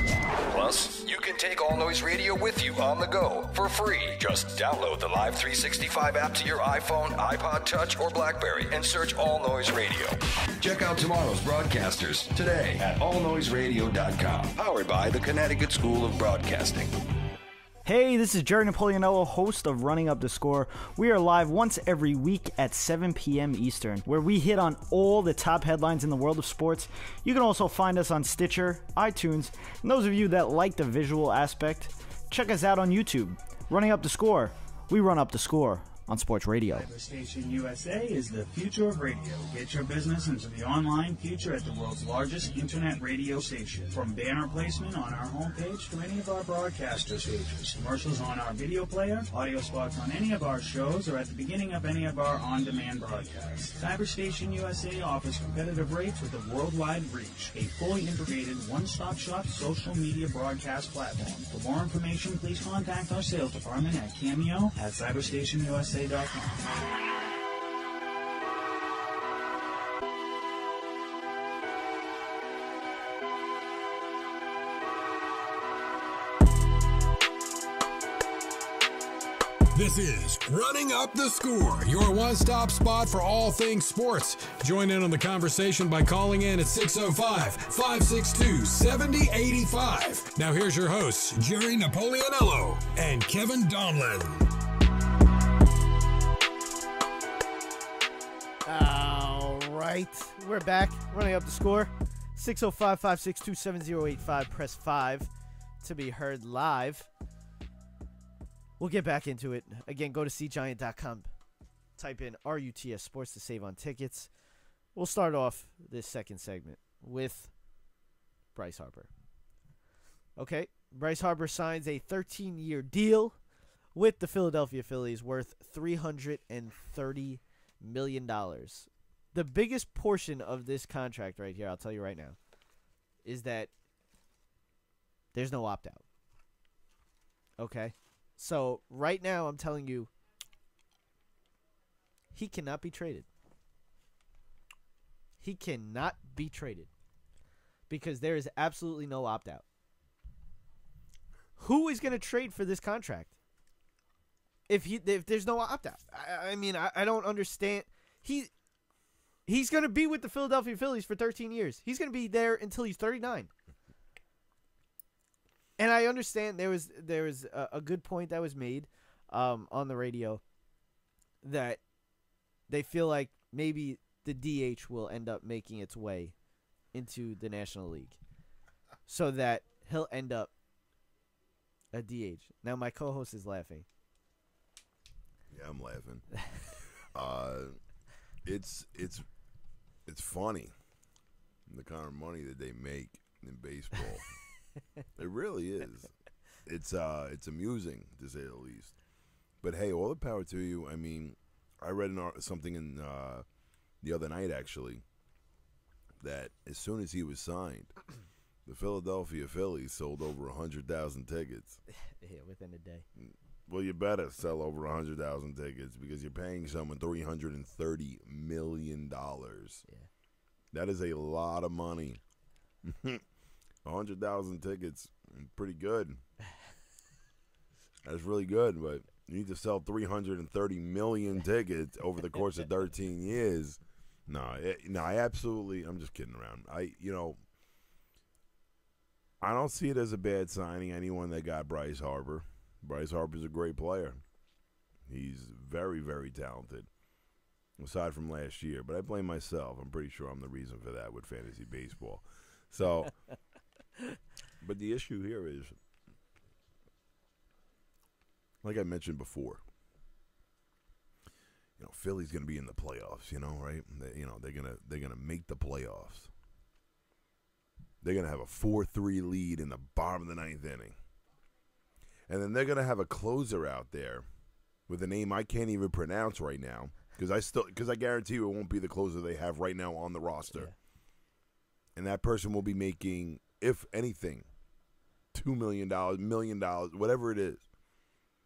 Plus, you can take All Noise Radio with you on the go for free. Just download the Live 365 app to your iPhone, iPod Touch, or BlackBerry and search All Noise Radio. Check out tomorrow's broadcasters today at allnoiseradio.com. Powered by the Connecticut School of Broadcasting. Hey, this is Jerry Napoleonello, host of Running Up the Score. We are live once every week at 7 p.m. Eastern, where we hit on all the top headlines in the world of sports. You can also find us on Stitcher, iTunes, and those of you that like the visual aspect, check us out on YouTube. Running Up the Score. We run up the score. on Sports Radio. Cyberstation USA is the future of radio. Get your business into the online future at the world's largest internet radio station. From banner placement on our homepage to any of our broadcaster stages, commercials on our video player, audio spots on any of our shows, or at the beginning of any of our on-demand broadcasts. Cyberstation USA offers competitive rates with a worldwide reach. A fully integrated one-stop shop social media broadcast platform. For more information, please contact our sales department at cameo@cyberstationusa.com. This is Running Up the Score, your one-stop spot for all things sports. Join in on the conversation by calling in at 605-562-7085. Now here's your hosts, Jerry Napolianello and Kevin Donlin. All right, we're back. Running Up the Score. 605-562-7085. Press 5 to be heard live. We'll get back into it. Again, go to cgiant.com. Type in RUTS Sports to save on tickets. We'll start off this second segment with Bryce Harper. Okay, Bryce Harper signs a 13-year deal with the Philadelphia Phillies worth $330 million. The biggest portion of this contract right here, I'll tell you right now, is that there's no opt-out. Okay? So, right now, I'm telling you, he cannot be traded. He cannot be traded because there is absolutely no opt-out. Who is going to trade for this contract if there's no opt-out? I mean, I don't understand. He's going to be with the Philadelphia Phillies for 13 years. He's going to be there until he's 39. And I understand there was a good point that was made on the radio that they feel like maybe the DH will end up making its way into the National League so that he'll end up a DH. Now, my co-host is laughing. Yeah, I'm laughing. It's funny, the kind of money that they make in baseball. It really is. It's amusing, to say the least. But hey, all the power to you. I mean, I read something in the other night, actually, that as soon as he was signed, the Philadelphia Phillies sold over 100,000 tickets. Yeah, within a day. Well, you better sell over 100,000 tickets because you're paying someone $330 million. Yeah. That is a lot of money. 100,000 tickets, pretty good. That's really good, but you need to sell 330 million tickets over the course of 13 years. No, I absolutely. I'm just kidding around. I don't see it as a bad signing. Anyone that got Bryce Harper. Bryce Harper's a great player. He's very, very talented. Aside from last year, but I blame myself. I'm pretty sure I'm the reason for that with fantasy baseball. So. But the issue here is, like I mentioned before, Philly's going to be in the playoffs, right? They're gonna make the playoffs. They're going to have a 4-3 lead in the bottom of the ninth inning. And then they're going to have a closer out there with a name I can't even pronounce right now because I guarantee you it won't be the closer they have right now on the roster. Yeah. And that person will be making, if anything, $2 million, $1 million, whatever it is.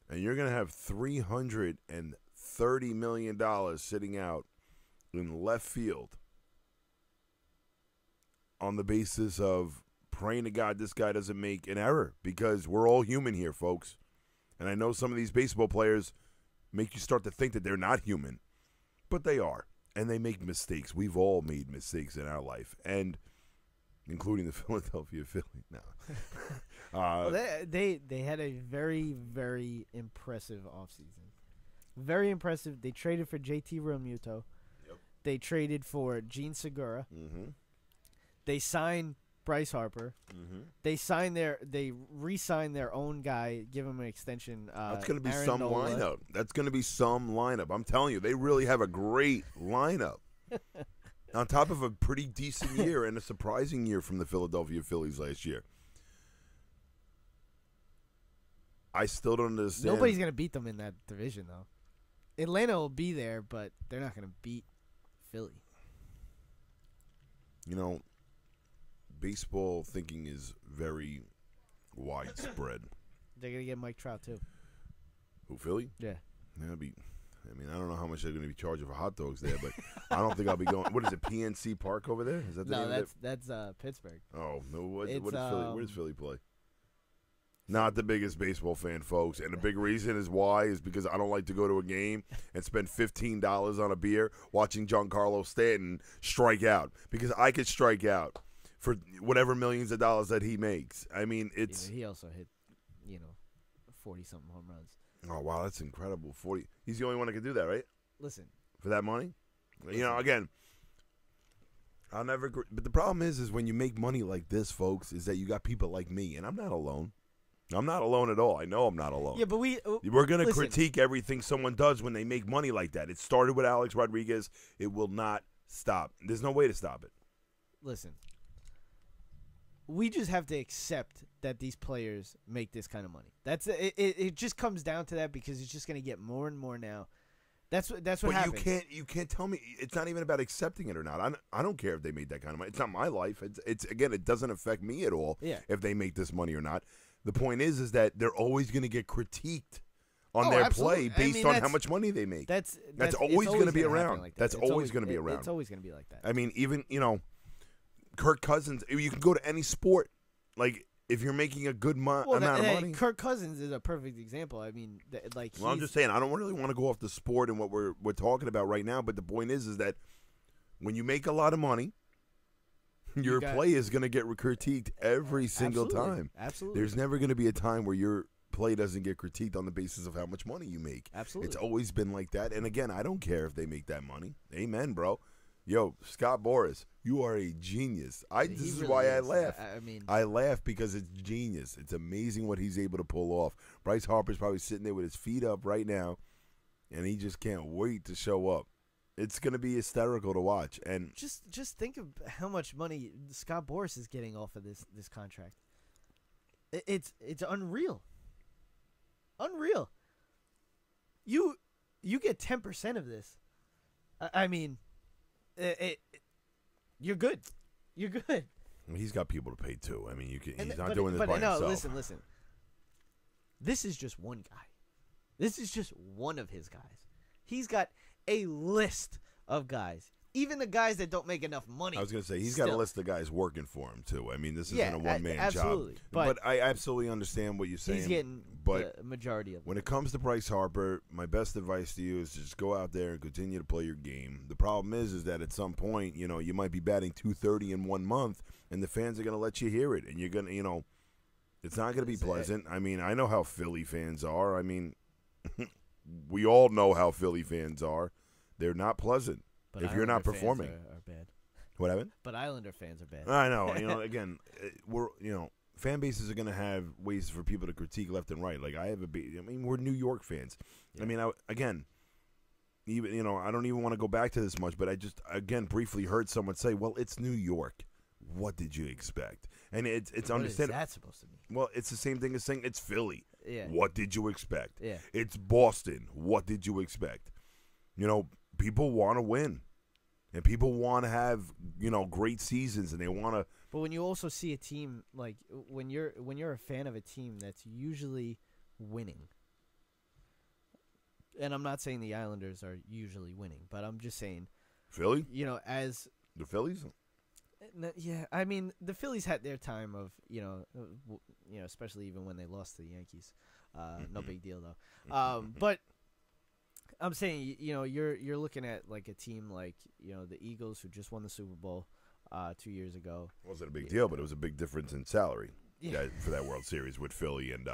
And you're going to have $330 million sitting out in left field on the basis of praying to God this guy doesn't make an error because we're all human here, folks. And I know some of these baseball players make you start to think that they're not human, but they are. And they make mistakes. We've all made mistakes in our life. And including the Philadelphia Phillies. No. Well, they had a very, very impressive offseason. Very impressive. They traded for JT Realmuto. Yep. They traded for Gene Segura. Mm-hmm. They signed Bryce Harper. Mm-hmm. They re-signed their own guy, give him an extension. That's going to be Aaron some Nola. lineup. That's going to be some lineup. I'm telling you, they really have a great lineup. On top of a pretty decent year and a surprising year from the Philadelphia Phillies last year. I still don't understand. Nobody's gonna beat them in that division, though. Atlanta will be there, but they're not gonna beat Philly. You know, baseball thinking is very widespread. They're gonna get Mike Trout too. Who, Philly? Yeah. I don't know how much they're going to be charging for hot dogs there, but I don't think I'll be going. What is it, PNC Park over there? Is that the name of it? that's Pittsburgh. Oh, no. What It's, is Philly? Where does Philly play? Not the biggest baseball fan, folks. And the big reason is why is because I don't like to go to a game and spend $15 on a beer watching Giancarlo Stanton strike out. Because I could strike out for whatever millions of dollars that he makes. I mean, it's... He also hit, 40-something home runs. Oh, wow, that's incredible. 40. He's the only one that can do that, right? Listen. For that money? Again, I'll never... But the problem is when you make money like this, folks, is that you got people like me, and I'm not alone. I'm not alone at all. I know I'm not alone. Yeah, but we're going to critique everything someone does when they make money like that. It started with Alex Rodriguez. It will not stop. There's no way to stop it. Listen. We just have to accept that these players make this kind of money. That's it. It just comes down to that because it's just going to get more and more now. That's what happens. But you can't tell me it's not even about accepting it or not. I don't care if they made that kind of money. It's not my life. It's again, it doesn't affect me at all. Yeah. If they make this money or not. The point is that they're always going to get critiqued on their play based on how much money they make. That's always going to be around. Like that. That's always going to be around. It's always going to be like that. I mean, even Kirk Cousins. You can go to any sport. Like if you're making a good amount of money. Kirk Cousins is a perfect example. I mean, I'm just saying. I don't really want to go off the sport and what we're talking about right now. But the point is that when you make a lot of money, your play is going to get critiqued every single time. Absolutely. There's never going to be a time where your play doesn't get critiqued on the basis of how much money you make. Absolutely. It's always been like that. And again, I don't care if they make that money. Amen, bro. Yo, Scott Boras, you are a genius. This is why I laugh. I laugh because it's genius. It's amazing what he's able to pull off. Bryce Harper's probably sitting there with his feet up right now, and he just can't wait to show up. It's going to be hysterical to watch. And just think of how much money Scott Boras is getting off of this contract. It's unreal. Unreal. You get 10% of this. I mean, you're good. You're good. He's got people to pay too. I mean, he's not doing this by himself. Listen. This is just one guy. This is just one of his guys. He's got a list of guys. Even the guys that don't make enough money. I was going to say, he's got a list of guys working for him, too. I mean, this isn't a one-man job. But I absolutely understand what you're saying. He's getting the majority of it. When it comes to Bryce Harper, my best advice to you is to just go out there and continue to play your game. The problem is that at some point, you might be batting .230 in 1 month, and the fans are going to let you hear it. And you're going to, it's not going to be pleasant. I mean, I know how Philly fans are. I mean, we all know how Philly fans are. They're not pleasant. But if you're not performing, are bad. What happened? But Islander fans are bad. I know. Again, fan bases are going to have ways for people to critique left and right. Like we're New York fans. Yeah. I mean, I don't even want to go back to this much, but I just briefly heard someone say, "Well, it's New York. What did you expect?" And it's understandable. What is that supposed to mean? Well, it's the same thing as saying it's Philly. Yeah. What did you expect? Yeah. It's Boston. What did you expect? People want to win, and people want to have great seasons, and they want to. But when you also see a team like when you're a fan of a team that's usually winning, and I'm not saying the Islanders are usually winning, but I'm just saying Philly. As the Phillies. Yeah, I mean the Phillies had their time of especially even when they lost to the Yankees. No big deal though. But. I'm saying, you're looking at like a team like, the Eagles who just won the Super Bowl 2 years ago. It wasn't a big deal, but it was a big difference in salary for that World Series with Philly and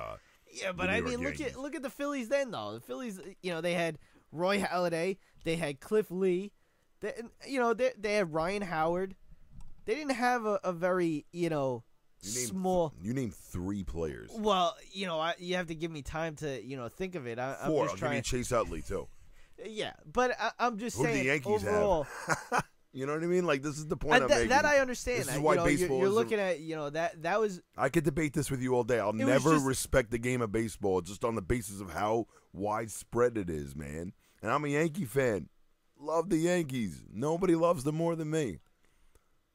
yeah, but I mean, look at the Phillies then though. The Phillies, they had Roy Halladay, they had Cliff Lee, they had Ryan Howard. they didn't have a very, small. You named 3 players. Well, you have to give me time to, think of it. I'm 4. just I'll trying. give you Chase Utley too. Yeah, but I'm just Who do saying. the Yankees overall, have? You know what I mean? Like, this is the point I'm making. that I understand. This is why baseball you're is looking at that was. I could debate this with you all day. I'll never respect the game of baseball just on the basis of how widespread it is, man. And I'm a Yankee fan. Love the Yankees. Nobody loves them more than me.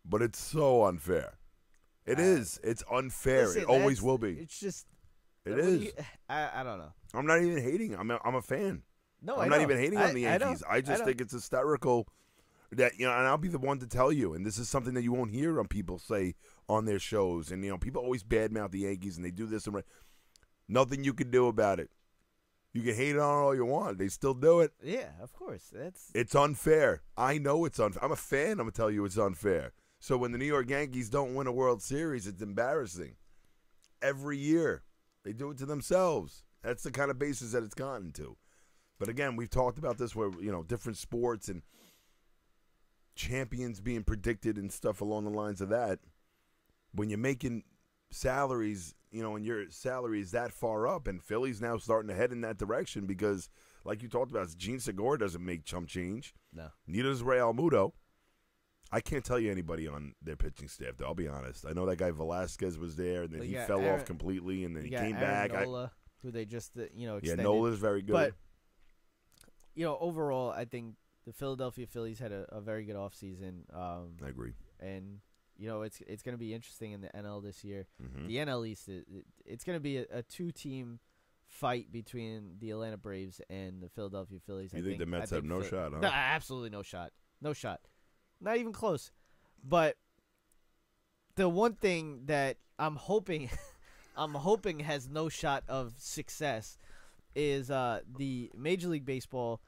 But it's so unfair. It is. It's unfair. Listen, it always will be. It's just. It is. I don't know. I'm not even hating. I'm a fan. No, I'm not even hating on the Yankees. I just don't. think it's hysterical that, and I'll be the one to tell you, and this is something that you won't hear on people say on their shows, and, people always badmouth the Yankees, and they do this, and nothing you can do about it. You can hate on it all you want. They still do it. Yeah, of course. It's unfair. I know it's unfair. I'm a fan. I'm going to tell you it's unfair. So when the New York Yankees don't win a World Series, it's embarrassing. Every year. They do it to themselves. That's the kind of basis that it's gotten to. But again, we've talked about this where, different sports and champions being predicted and stuff along the lines of that. When you're making salaries, and your salary is that far up, and Philly's now starting to head in that direction because, like you talked about, Gene Segura doesn't make chump change. No. Neither does Ray Almudo. I can't tell you anybody on their pitching staff, though. I'll be honest. I know that guy Velasquez was there, and then he fell off completely, and then he came back. Nola, who they just, extended. Yeah, Nola's very good. But, overall, I think the Philadelphia Phillies had a very good offseason. I agree. And, it's going to be interesting in the NL this year. Mm-hmm. The NL East, it's going to be a 2-team fight between the Atlanta Braves and the Philadelphia Phillies. You think the Mets have no shot, huh? No, absolutely no shot. No shot. Not even close. But the one thing that I'm hoping has no shot of success is the Major League Baseball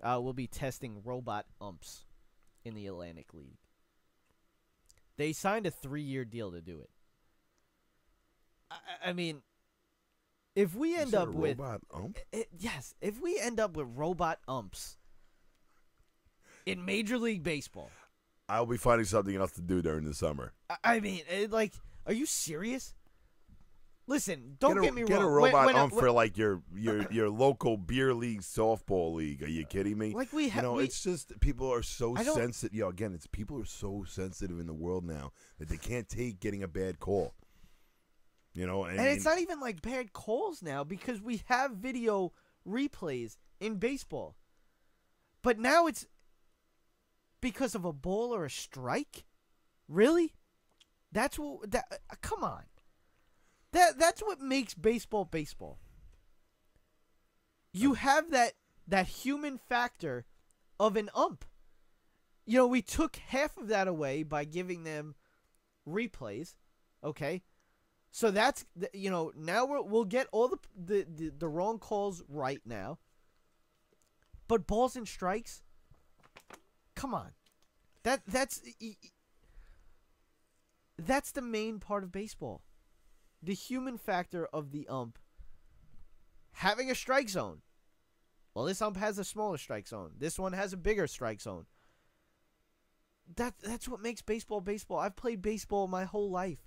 will be testing robot umps in the Atlantic League. They signed a 3-year deal to do it. I mean, if we end up with robot ump? Yes, if we end up with robot umps in Major League Baseball, I'll be finding something else to do during the summer. I mean, are you serious? Listen, don't get me wrong. Get a robot ump for like your local beer league softball league. Are you kidding me? Like it's just people are so sensitive. Again, people are so sensitive in the world now that they can't take getting a bad call. And it's not even like bad calls now because we have video replays in baseball. But now it's because of a ball or a strike? Really? That's what come on. That's what makes baseball baseball. You have that human factor of an ump. We took half of that away by giving them replays, okay? So that's now we'll get all the wrong calls right now. But balls and strikes, come on. That's the main part of baseball. The human factor of the ump having a strike zone. Well, this ump has a smaller strike zone. This one has a bigger strike zone. That's what makes baseball baseball. I've played baseball my whole life.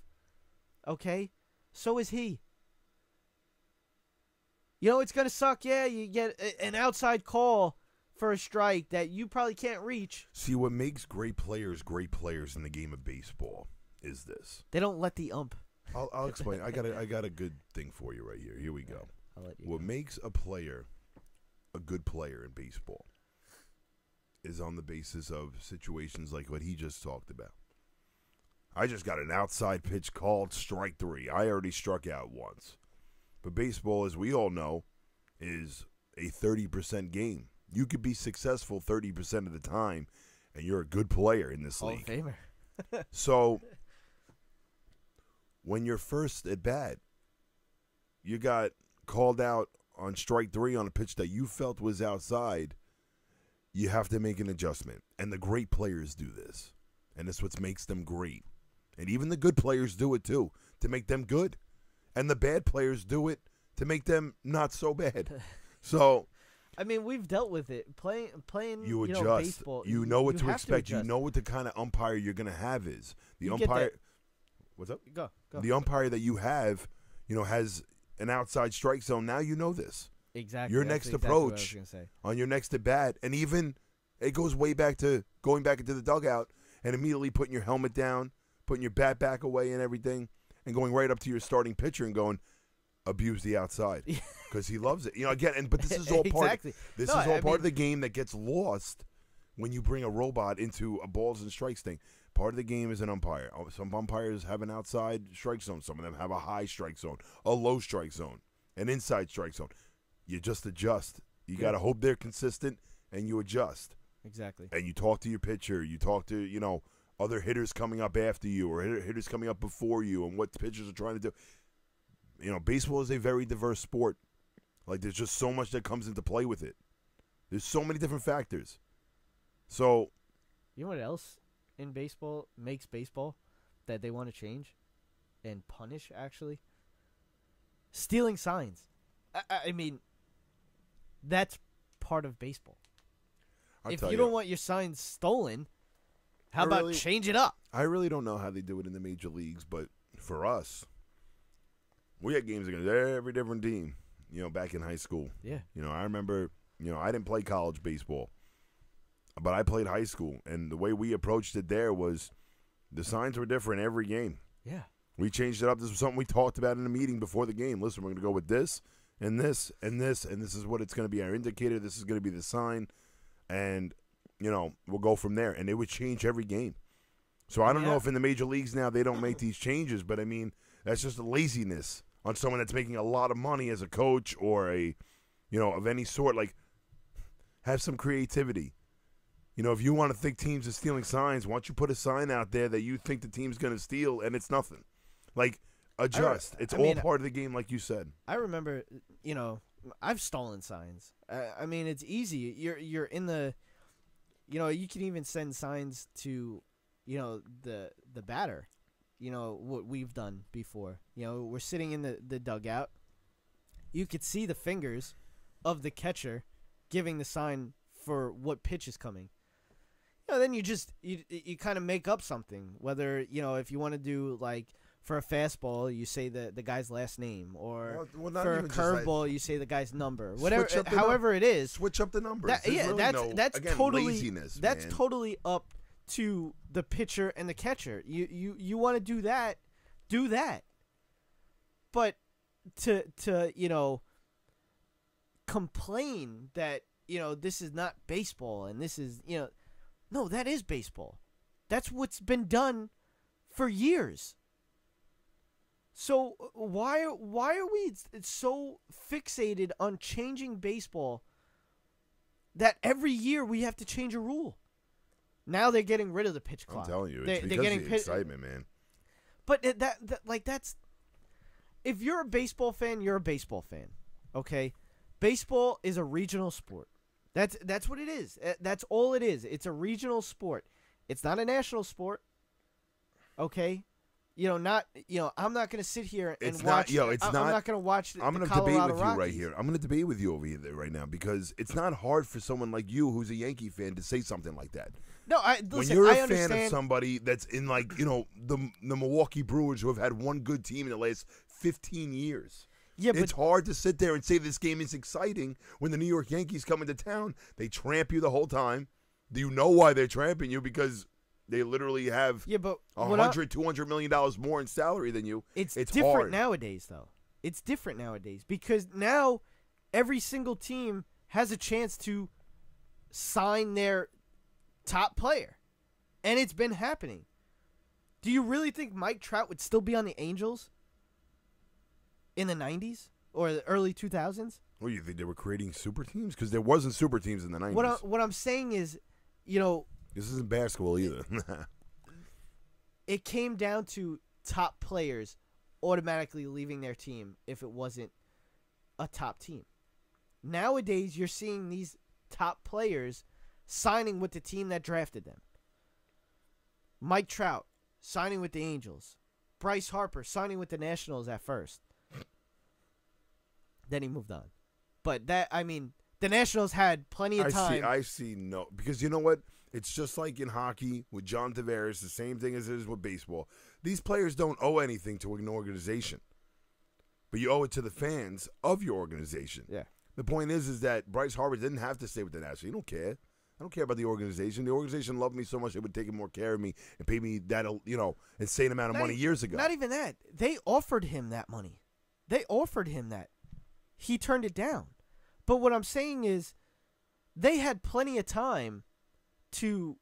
Okay? So is he. It's going to suck. Yeah, you get an outside call for a strike that you probably can't reach. See, what makes great players in the game of baseball is this. They don't let the ump. I'll explain. I got a good thing for you right here. Here we go. I'll let you what go. Makes a player a good player in baseball is on the basis of situations like what he just talked about. I just got an outside pitch called strike 3. I already struck out once. But baseball, as we all know, is a 30% game. You could be successful 30% of the time, and you're a good player in this league. Hall of Famer. So when you're first at bat, you got called out on strike 3 on a pitch that you felt was outside, you have to make an adjustment. And the great players do this. And it's what makes them great. And even the good players do it too, to make them good. And the bad players do it to make them not so bad. So I mean, we've dealt with it. Playing You adjust. baseball. You know what to have expect. You adjust. know what the kind of umpire you're going to have is. The You get umpire. that- What's up? Go. The umpire that you have, has an outside strike zone. Now you know this. Exactly. Your that's next exactly what I was approach gonna say. on your next at bat, and even it goes way back to going back into the dugout and immediately putting your helmet down, putting your bat back away and everything, and going right up to your starting pitcher and going, abuse the outside because he loves it. Again, but this is all part. Exactly. This No, is all I part mean- of the game that gets lost when you bring a robot into a balls and strikes thing. Part of the game is an umpire. Some umpires have an outside strike zone. Some of them have a high strike zone, a low strike zone, an inside strike zone. You just adjust. You got to hope they're consistent, and you adjust. Exactly. And you talk to your pitcher. You talk to, other hitters coming up after you or hitters coming up before you and what pitchers are trying to do. Baseball is a very diverse sport. Like, there's just so much that comes into play with it. There's so many different factors. So, You know what else in baseball makes baseball that they want to change and punish, actually? Stealing signs. I mean, that's part of baseball. If you don't want your signs stolen, how I about really- change it up? I really don't know how they do it in the major leagues, but for us, we had games against every different team, back in high school. Yeah. I remember, I didn't play college baseball, but I played high school, and the way we approached it there was the signs were different every game. Yeah. We changed it up. This was something we talked about in a meeting before the game. Listen, we're going to go with this and this and this, and this is what it's going to be our indicator. This is going to be the sign, and, we'll go from there. And it would change every game. So I don't know if in the major leagues now they don't make these changes, but, I mean, that's just a laziness on someone that's making a lot of money as a coach or of any sort. Like, have some creativity. If you want to think teams are stealing signs, why don't you put a sign out there that you think the team's going to steal and it's nothing? Like, adjust. It's all part of the game, like you said. I remember, I've stolen signs. I mean, it's easy. You're in the, you can even send signs to, the batter. What we've done before. We're sitting in the dugout. You could see the fingers of the catcher giving the sign for what pitch is coming. Then you kind of make up something. Whether, if you want to do, like, for a fastball, you say the guy's last name, or not for a even just like- curveball, you say the guy's number. Whatever, Switch up the however it is. Switch up the numbers. That, There's yeah, really that's again, totally laziness, that's man. totally up to the pitcher and the catcher. You want to do that, but to complain that this is not baseball and this is no, that is baseball. That's what's been done for years. So why are we so fixated on changing baseball that every year we have to change a rule? Now they're getting rid of the pitch clock. I'm telling you, They're it's because getting of the excitement, man. But that's if you're a baseball fan, you're a baseball fan. Okay? Baseball is a regional sport. That's what it is. That's all it is. It's a regional sport. It's not a national sport. Okay? I'm not going to sit here and watch. I'm not going to watch the I'm going to Colorado debate with you right Rockies. here. I'm going to debate with you over here right now because it's not hard for someone like you who's a Yankee fan to say something like that. No, When listen, you're I a fan understand. of somebody that's in the Milwaukee Brewers who have had one good team in the last 15 years. Yeah, it's but hard to sit there and say this game is exciting when the New York Yankees come into town. They tramp you the whole time. Do you know why they're tramping you? Because they literally have but $100, $200 million more in salary than you. It's different different nowadays, though. It's different nowadays because now every single team has a chance to sign their top player, and it's been happening. Do you really think Mike Trout would still be on the Angels in the 90s or the early 2000s? Well, you think they were creating super teams? Because there wasn't super teams in the 90s. What I'm saying is, This isn't basketball either. it came down to top players automatically leaving their team if it wasn't a top team. Nowadays, you're seeing these top players signing with the team that drafted them. Mike Trout signing with the Angels. Bryce Harper signing with the Nationals at first. Then he moved on. But then the Nationals had plenty of time. I see no, because you know what? It's just like in hockey with John Tavares, the same thing as it is with baseball. These players don't owe anything to an organization, but you owe it to the fans of your organization. Yeah. The point is that Bryce Harper didn't have to stay with the Nationals. He don't care. I don't care about the organization. The organization loved me so much they would take more care of me and pay me that, insane amount of money years ago. Not even that. They offered him that money. They offered him that. He turned it down. But what I'm saying is they had plenty of time to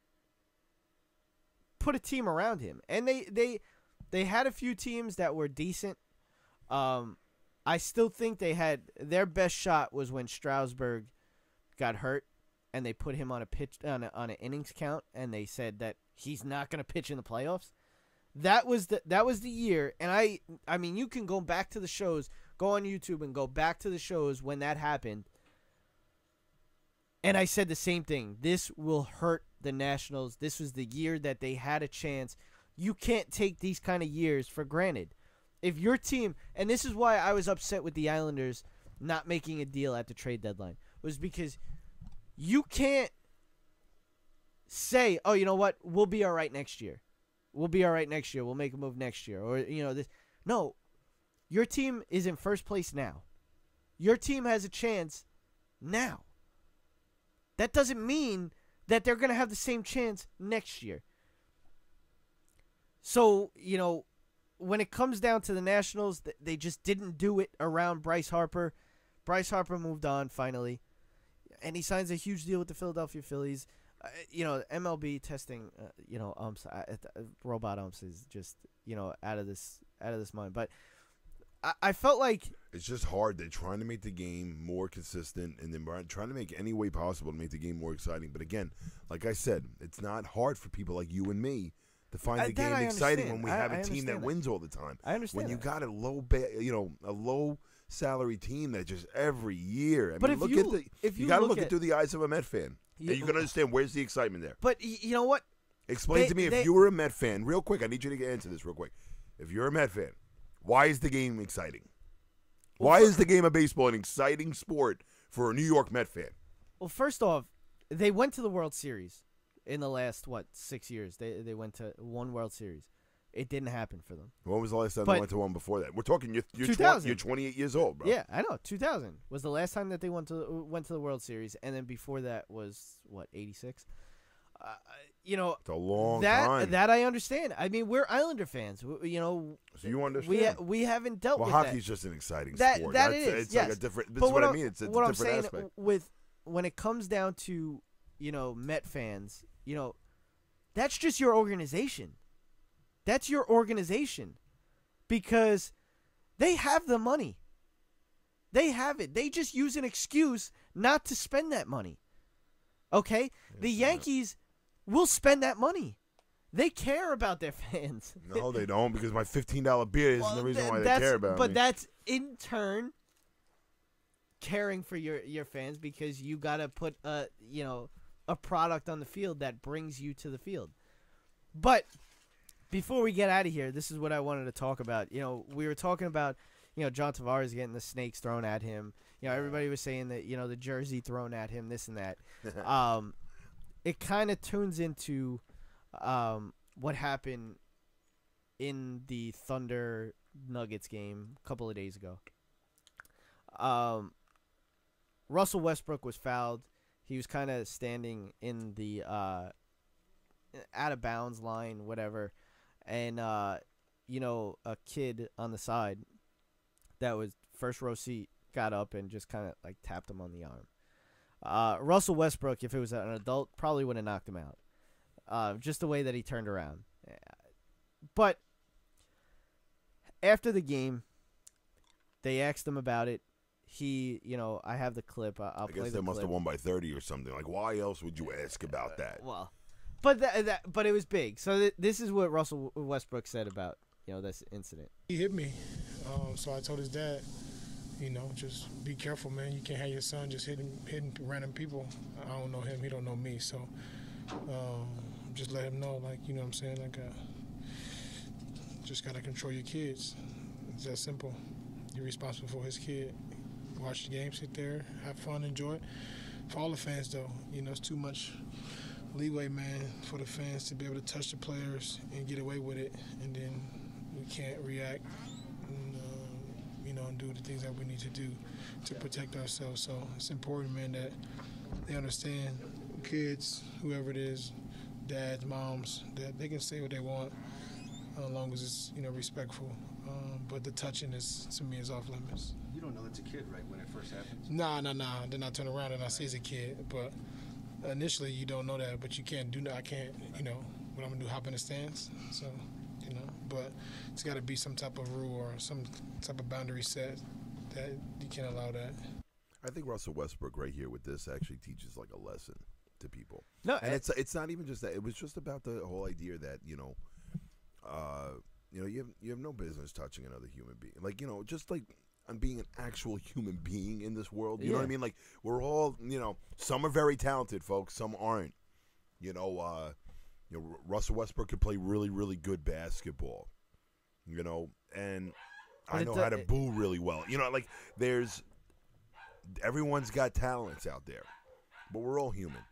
put a team around him. And they had a few teams that were decent. I still think they had their best shot was when Strasburg got hurt and they put him on a pitch on an innings count and they said that he's not going to pitch in the playoffs. That was the year, and I mean you can go back to the shows, go on YouTube and go back to the shows when that happened. And I said the same thing. This will hurt the Nationals. This was the year that they had a chance. You can't take these kind of years for granted. If your team, and this is why I was upset with the Islanders not making a deal at the trade deadline, was because you can't say, oh, you know what, we'll be all right next year. We'll be all right next year. We'll make a move next year. Or, this. No, your team is in first place now. Your team has a chance now. That doesn't mean that they're going to have the same chance next year. So, when it comes down to the Nationals, they just didn't do it around Bryce Harper. Bryce Harper moved on finally, and he signs a huge deal with the Philadelphia Phillies. MLB testing, umps, robot umps is just, out of this mind. But I felt like it's just hard. They're trying to make the game more consistent, and they're trying to make any way possible to make the game more exciting. But again, like I said, it's not hard for people like you and me to find the game exciting when we have a team that wins all the time. I understand. When you got a low salary team that just every year. But you got to look it through the eyes of a Met fan, and you can understand where's the excitement there. But you know what? Explain to me if you were a Met fan, real quick. I need you to answer this real quick. If you're a Met fan, why is the game exciting? Why is the game of baseball an exciting sport for a New York Met fan? Well, first off, they went to the World Series in the last 6 years. They went to one World Series. It didn't happen for them. When was the last time they went to one before that? We're talking you're 28 years old, bro. Yeah, I know. 2000 was the last time that they went to the World Series, and then before that was 86. It's a long time. That I understand. I mean, we're Islander fans. So you understand? We haven't dealt with hockey's that. just an exciting sport. It's yes. like a different. This is what I mean. It's a different aspect. What I'm saying when it comes down to Met fans, that's just your organization. That's your organization, because they have the money. They have it. They just use an excuse not to spend that money. Okay? The Yankees will spend that money. They care about their fans. No, they don't, because my $15 beer isn't the reason why they care about me. But that's in turn caring for your fans, because you got to put a product on the field that brings you to the field. But before we get out of here, this is what I wanted to talk about. We were talking about, John Tavares getting the snakes thrown at him. Everybody was saying that, the jersey thrown at him, this and that. It kind of tunes into what happened in the Thunder Nuggets game a couple of days ago. Russell Westbrook was fouled. He was kind of standing in the out of bounds line, whatever. And, a kid on the side that was first row seat got up and just kind of tapped him on the arm. Russell Westbrook, if it was an adult, probably would have knocked him out. Just the way that he turned around. But after the game, they asked him about it. He, I have the clip. I'll play the clip. I guess they must have won by 30 or something. Why else would you ask about that? Well, but it was big. So this is what Russell Westbrook said about this incident. He hit me, so I told his dad, just be careful, man. You can't have your son just hitting random people. I don't know him, he don't know me, so just let him know, what I'm saying, just gotta control your kids. It's that simple. You're responsible for his kid. watch the game, sit there, have fun, enjoy it. For all the fans, though, it's too much leeway, man, for the fans to be able to touch the players and get away with it, and then we can't react and do the things that we need to do to protect ourselves. So it's important, man, that they understand, kids, whoever it is, dads, moms, that they can say what they want as long as it's, respectful. But the touching to me, is off limits. You don't know it's a kid, right, when it first happens? Nah. Then I turn around and I say it's a kid. But initially, you don't know that. But you can't do that. I can't, what I'm going to do, hop in the stands. So, but it's got to be some type of rule or some type of boundary set that you can't allow that. I think Russell Westbrook right here with this actually teaches like a lesson to people. No, and it's not even just that. It was just about the whole idea that you have no business touching another human being. Like just like on being an actual human being in this world. You know what I mean? Like we're all some are very talented, folks. Some aren't. Russell Westbrook could play really, really good basketball. And I know how to boo really well. Like everyone's got talents out there, but we're all human.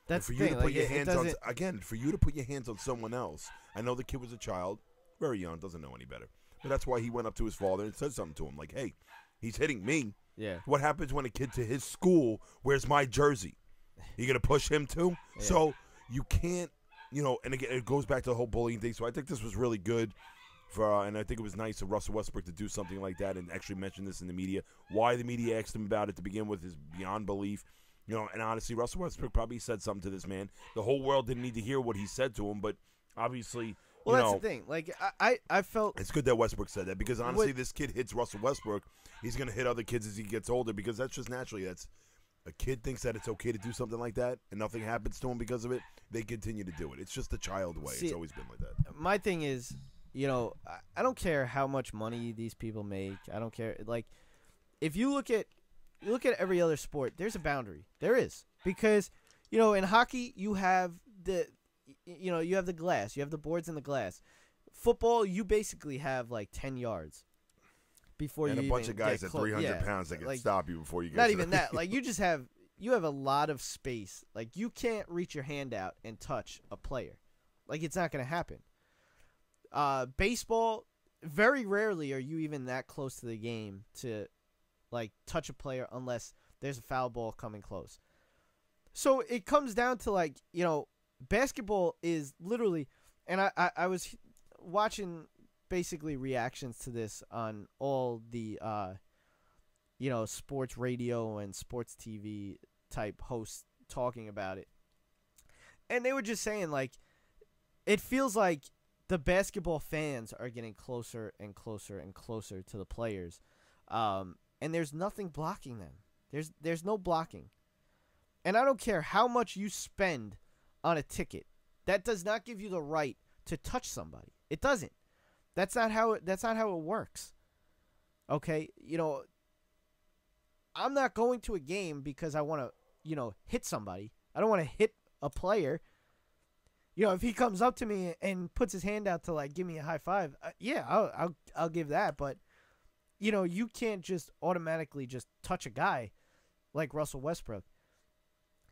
That's for the you thing. to put Like, your it hands doesn't- on for you to put your hands on someone else. I know the kid was a child, very young, doesn't know any better, but that's why he went up to his father and said something to him, like, "Hey, he's hitting me." Yeah. What happens when a kid to his school wears my jersey? You gonna push him too? Yeah. So you can't, And again, it goes back to the whole bullying thing. So I think this was really good. And I think it was nice of Russell Westbrook to do something like that and actually mention this in the media. Why the media asked him about it to begin with is beyond belief. And honestly, Russell Westbrook probably said something to this man. The whole world didn't need to hear what he said to him, but obviously, Well, that's the thing. Like, I felt it's good that Westbrook said that because honestly, this kid hits Russell Westbrook. He's going to hit other kids as he gets older because that's just naturally. A kid thinks that it's okay to do something like that and nothing happens to him because of it. They continue to do it. It's just the child way. See, it's always been like that. my thing is, I don't care how much money these people make. I don't care. Like, if you look at every other sport, there's a boundary. There is. Because, in hockey, you have you have the glass. You have the boards and the glass. Football, you basically have, 10 yards before and you a bunch even of guys get at close. 300 pounds that can stop you before you get Not to even that. Like, you have a lot of space. Like, you can't reach your hand out and touch a player. Like, it's not going to happen. Baseball, very rarely are you even that close to the game to, touch a player unless there's a foul ball coming close. So it comes down to, basketball is literally, and I was watching basically reactions to this on all the, sports radio and sports TV type hosts talking about it. And they were just saying, it feels like the basketball fans are getting closer and closer and closer to the players. And there's nothing blocking them. There's no blocking. And I don't care how much you spend on a ticket. That does not give you the right to touch somebody. It doesn't. That's not how it works. Okay? I'm not going to a game because I want to, hit somebody. I don't want to hit a player. If he comes up to me and puts his hand out to give me a high five, I'll give that. But you can't just automatically just touch a guy like Russell Westbrook.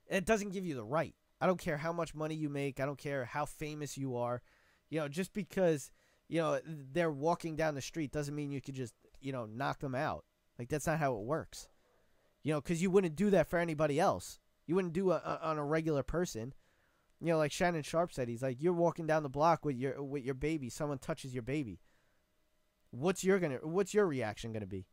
It doesn't give you the right. I don't care how much money you make. I don't care how famous you are. Just because they're walking down the street doesn't mean you could just knock them out. That's not how it works. Because you wouldn't do that for anybody else. You wouldn't do it on a regular person. Like Shannon Sharp said, he's like, you're walking down the block with your baby. Someone touches your baby. What's your reaction gonna be?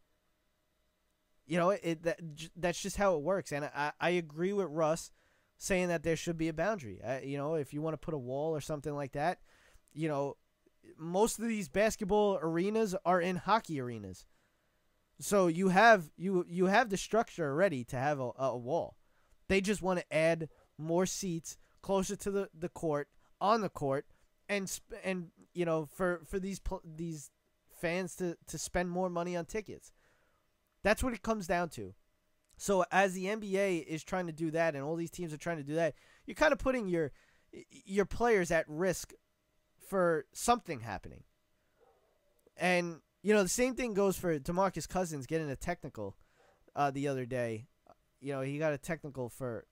That's just how it works. And I agree with Russ saying that there should be a boundary. If you want to put a wall or something like that, most of these basketball arenas are in hockey arenas. So you have the structure already to have a wall. They just want to add more seats closer to the court, on the court, and for these fans to spend more money on tickets. That's what it comes down to. So as the NBA is trying to do that, and all these teams are trying to do that, you're kind of putting your players at risk for something happening. And the same thing goes for DeMarcus Cousins getting a technical the other day. He got a technical for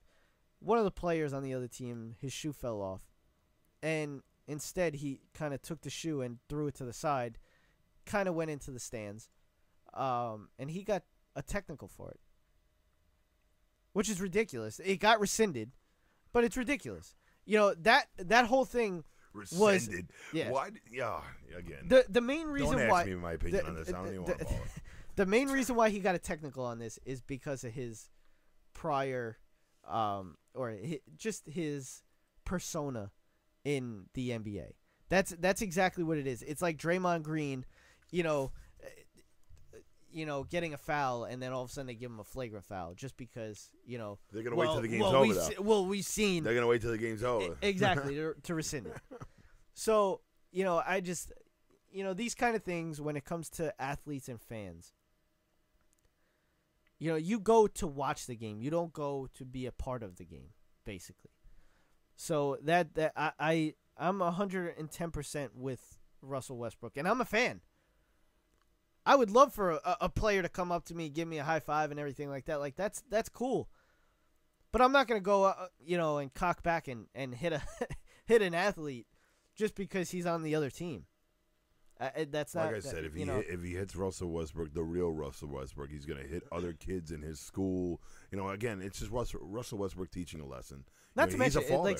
one of the players on the other team. His shoe fell off, and instead he kind of took the shoe and threw it to the side, kind of went into the stands, and he got a technical for it, which is ridiculous. It got rescinded, but it's ridiculous. That whole thing Rescinded. Yeah. Why? Yeah. Again. The main reason don't ask why me my opinion on this. I don't even want to follow. the main reason why he got a technical on this is because of his prior, just his persona in the NBA. That's exactly what it is. It's like Draymond Green, getting a foul, and then all of a sudden they give him a flagrant foul just because, They're gonna wait till the game's over. We've seen. They're gonna wait till the game's over. Exactly to rescind it. So I just, these kind of things when it comes to athletes and fans. You go to watch the game. You don't go to be a part of the game, basically. So I'm 110% with Russell Westbrook, and I'm a fan. I would love for a player to come up to me, give me a high five and everything like that. Like that's cool. But I'm not gonna go, and cock back and hit hit an athlete just because he's on the other team. That's not. Like I said, if he hits Russell Westbrook, the real Russell Westbrook, he's gonna hit other kids in his school. Again, it's just Russell Westbrook teaching a lesson. Not to mention, he's a father.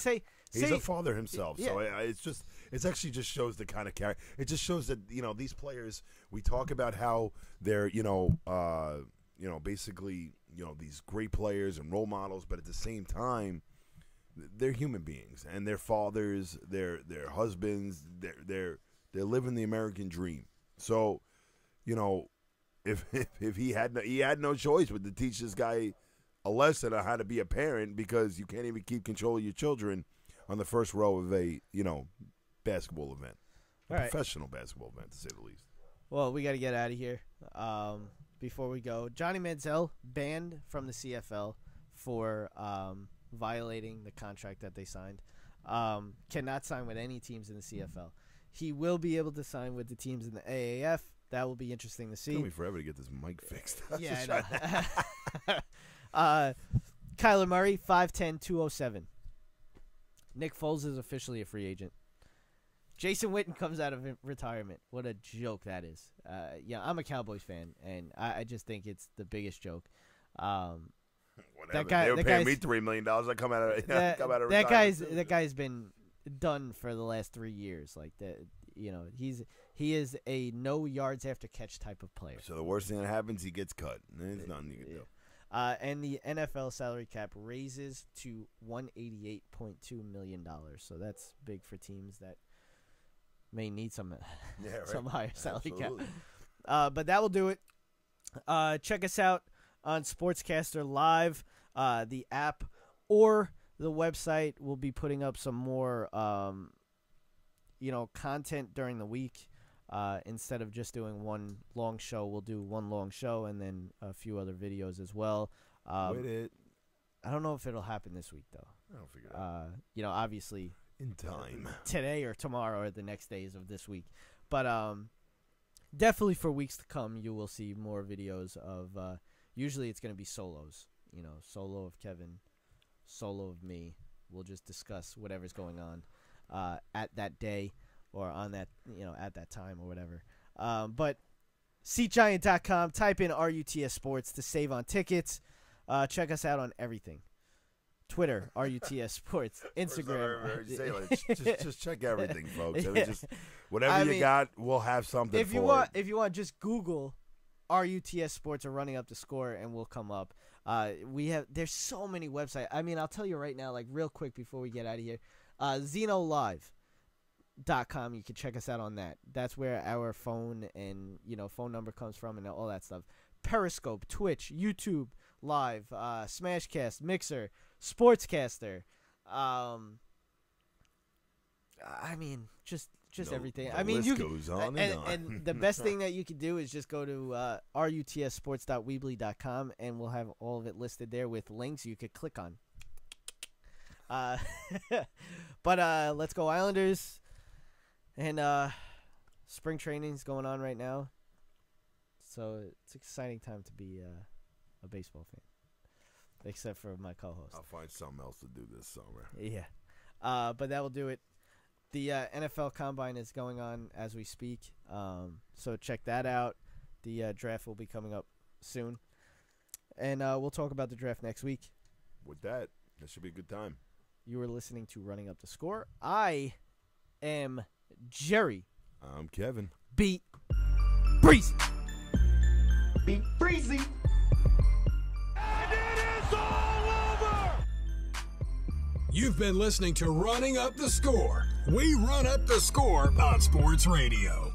He's a father himself. Yeah. So it actually just shows the kind of character. It just shows that these players. We talk about how they're basically these great players and role models, but at the same time, they're human beings and they're fathers, they're husbands, they're living the American dream. So, if he had no choice but to teach this guy a lesson on how to be a parent, because you can't even keep control of your children on the first row of a basketball event, professional basketball event, to say the least. Well, we got to get out of here. Before we go, Johnny Manziel banned from the CFL for violating the contract that they signed. Cannot sign with any teams in the CFL. He will be able to sign with the teams in the AAF. That will be interesting to see. It took me forever to get this mic fixed. Yeah, I know. Kyler Murray, 5'10", 207. Nick Foles is officially a free agent. Jason Witten comes out of retirement. What a joke that is. I'm a Cowboys fan, and I just think it's the biggest joke. That guy, they were paying me $3 million. I come out of retirement. That guy's been done for the last 3 years. Like that, he is a no yards after catch type of player. So the worst thing that happens, he gets cut. There's nothing you can do. And the NFL salary cap raises to $188.2 million. So that's big for teams that may need some higher salary cap. But that will do it. Check us out on Sportscaster Live, the app, or the website. We'll be putting up some more, content during the week. Instead of just doing one long show, we'll do one long show and then a few other videos as well. With it. I don't know if it'll happen this week, though. I'll figure it out. Obviously in time. Today or tomorrow or the next days of this week. But definitely for weeks to come, you will see more videos of, usually it's going to be solos. Solo of Kevin, solo of me. We'll just discuss whatever's going on at that day or on that, at that time or whatever. But SeatGiant.com, type in RUTS Sports to save on tickets. Check us out on everything. Twitter, RUTS Sports. Instagram. Just check everything, folks. Just, whatever you got, we'll have something if you want. If you want, just Google RUTS Sports or Running Up the Score, and we'll come up. There's so many websites. I mean, I'll tell you right now, like real quick before we get out of here, XenoLive.com. You can check us out on that. That's where our phone and phone number comes from and all that stuff. Periscope, Twitch, YouTube Live, Smashcast, Mixer, Sportscaster. I mean, just everything. I mean, goes on and the best thing that you can do is just go to rutsports.weebly.com and we'll have all of it listed there with links you could click on. But let's go Islanders. And spring training is going on right now, so it's an exciting time to be a baseball fan, except for my co-host. I'll find something else to do this summer. Yeah. But that will do it. The NFL Combine is going on as we speak, so check that out. The draft will be coming up soon, and we'll talk about the draft next week. With that should be a good time. You are listening to Running Up the Score. I am Jerry. I'm Kevin. Beat Breezy. Beat Breezy. And it is all over! You've been listening to Running Up the Score. We run up the score on Sports Radio.